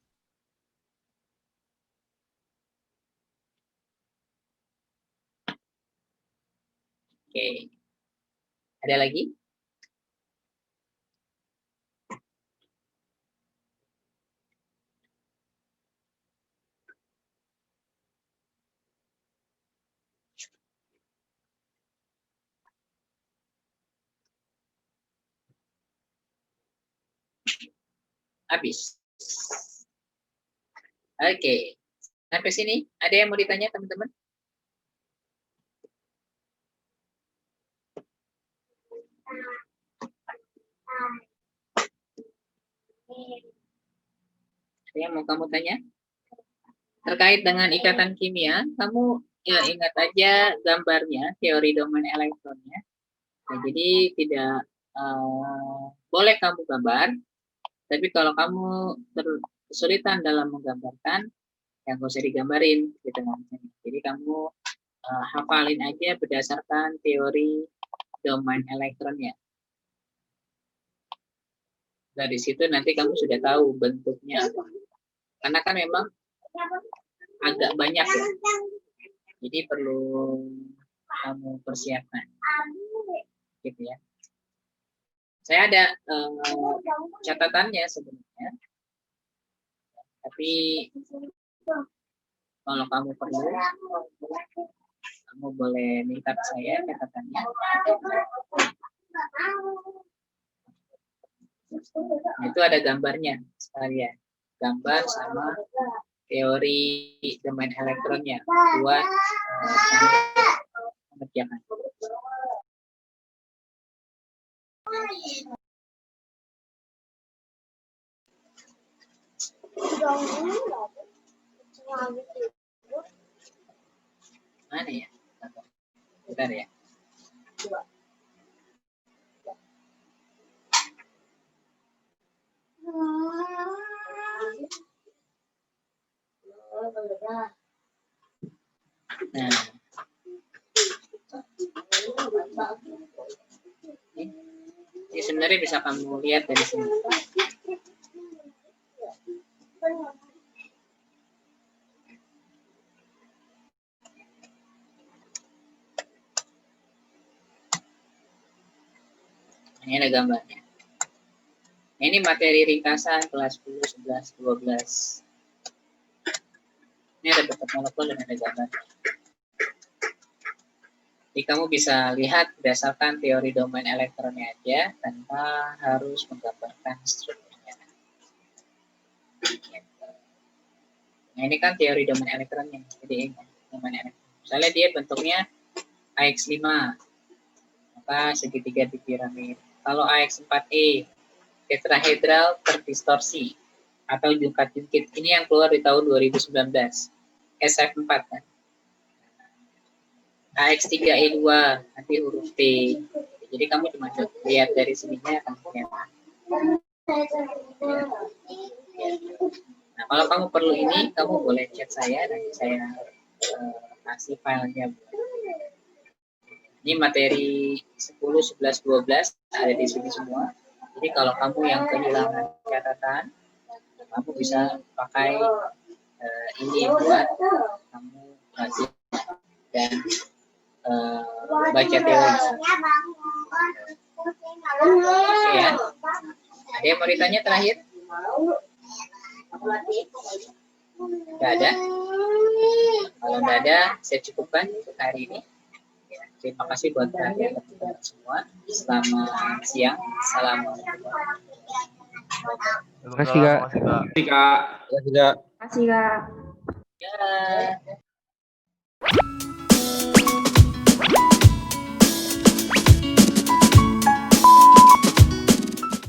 Oke. Ada lagi? Habis. Oke. Sampai sini, ada yang mau ditanya, teman-teman? Ada yang mau kamu tanya? Terkait dengan ikatan kimia, kamu ya ingat aja gambarnya, teori domain elektronnya. Nah, jadi tidak boleh kamu gambar, tapi kalau kamu kesulitan dalam menggambarkan, ya nggak usah digambarin gitu. Jadi kamu hafalin aja berdasarkan teori domain elektronnya. Dari situ nanti kamu sudah tahu bentuknya apa. Karena kan memang agak banyak ya. Jadi perlu kamu persiapkan. Gitu ya. Saya ada catatannya sebenarnya. Tapi kalau kamu perlu, kamu boleh minta ke saya catatannya. Itu ada gambarnya sekalian. Gambar sama teori domain elektronnya buat mengerjakan. Mana ya? Bentar ya. Nah. Ini sebenarnya bisa kamu lihat dari sini. Ini ada gambarnya. Ini materi ringkasan kelas 10, 11, 12. Ini ada bentuk molekul dan ada gambarnya. Jadi kamu bisa lihat berdasarkan teori domain elektronnya aja tanpa harus menggambarkan strukturnya. Nah ini kan teori domain elektronnya. Jadi domain elektron. Misalnya dia bentuknya AX5, maka segitiga di piramid. Kalau AX4E, tetrahedral terdistorsi atau jungkat-jungkit. Ini yang keluar di tahun 2019. SF4 kan. AX3E2 nanti huruf T. Jadi kamu cuma lihat dari sininya akan kelihatan. Nah, kalau kamu perlu ini, kamu boleh chat saya dan saya kasih filenya. Ini materi 10, 11, 12 ada di sini semua. Jadi kalau kamu yang kehilangan catatan, kamu bisa pakai ini buat kamu baca dan baca teori. Oke ya. Ada yang mau ditanya terakhir? Tidak ada? Kalau tidak ada, saya cukupkan untuk hari ini. Ya, terima kasih buat perhatian teman-teman semua. Selamat siang. Assalamualaikum. Terima kasih, Kak. Terima kasih, Kak. Terima kasih, Kak. Ya.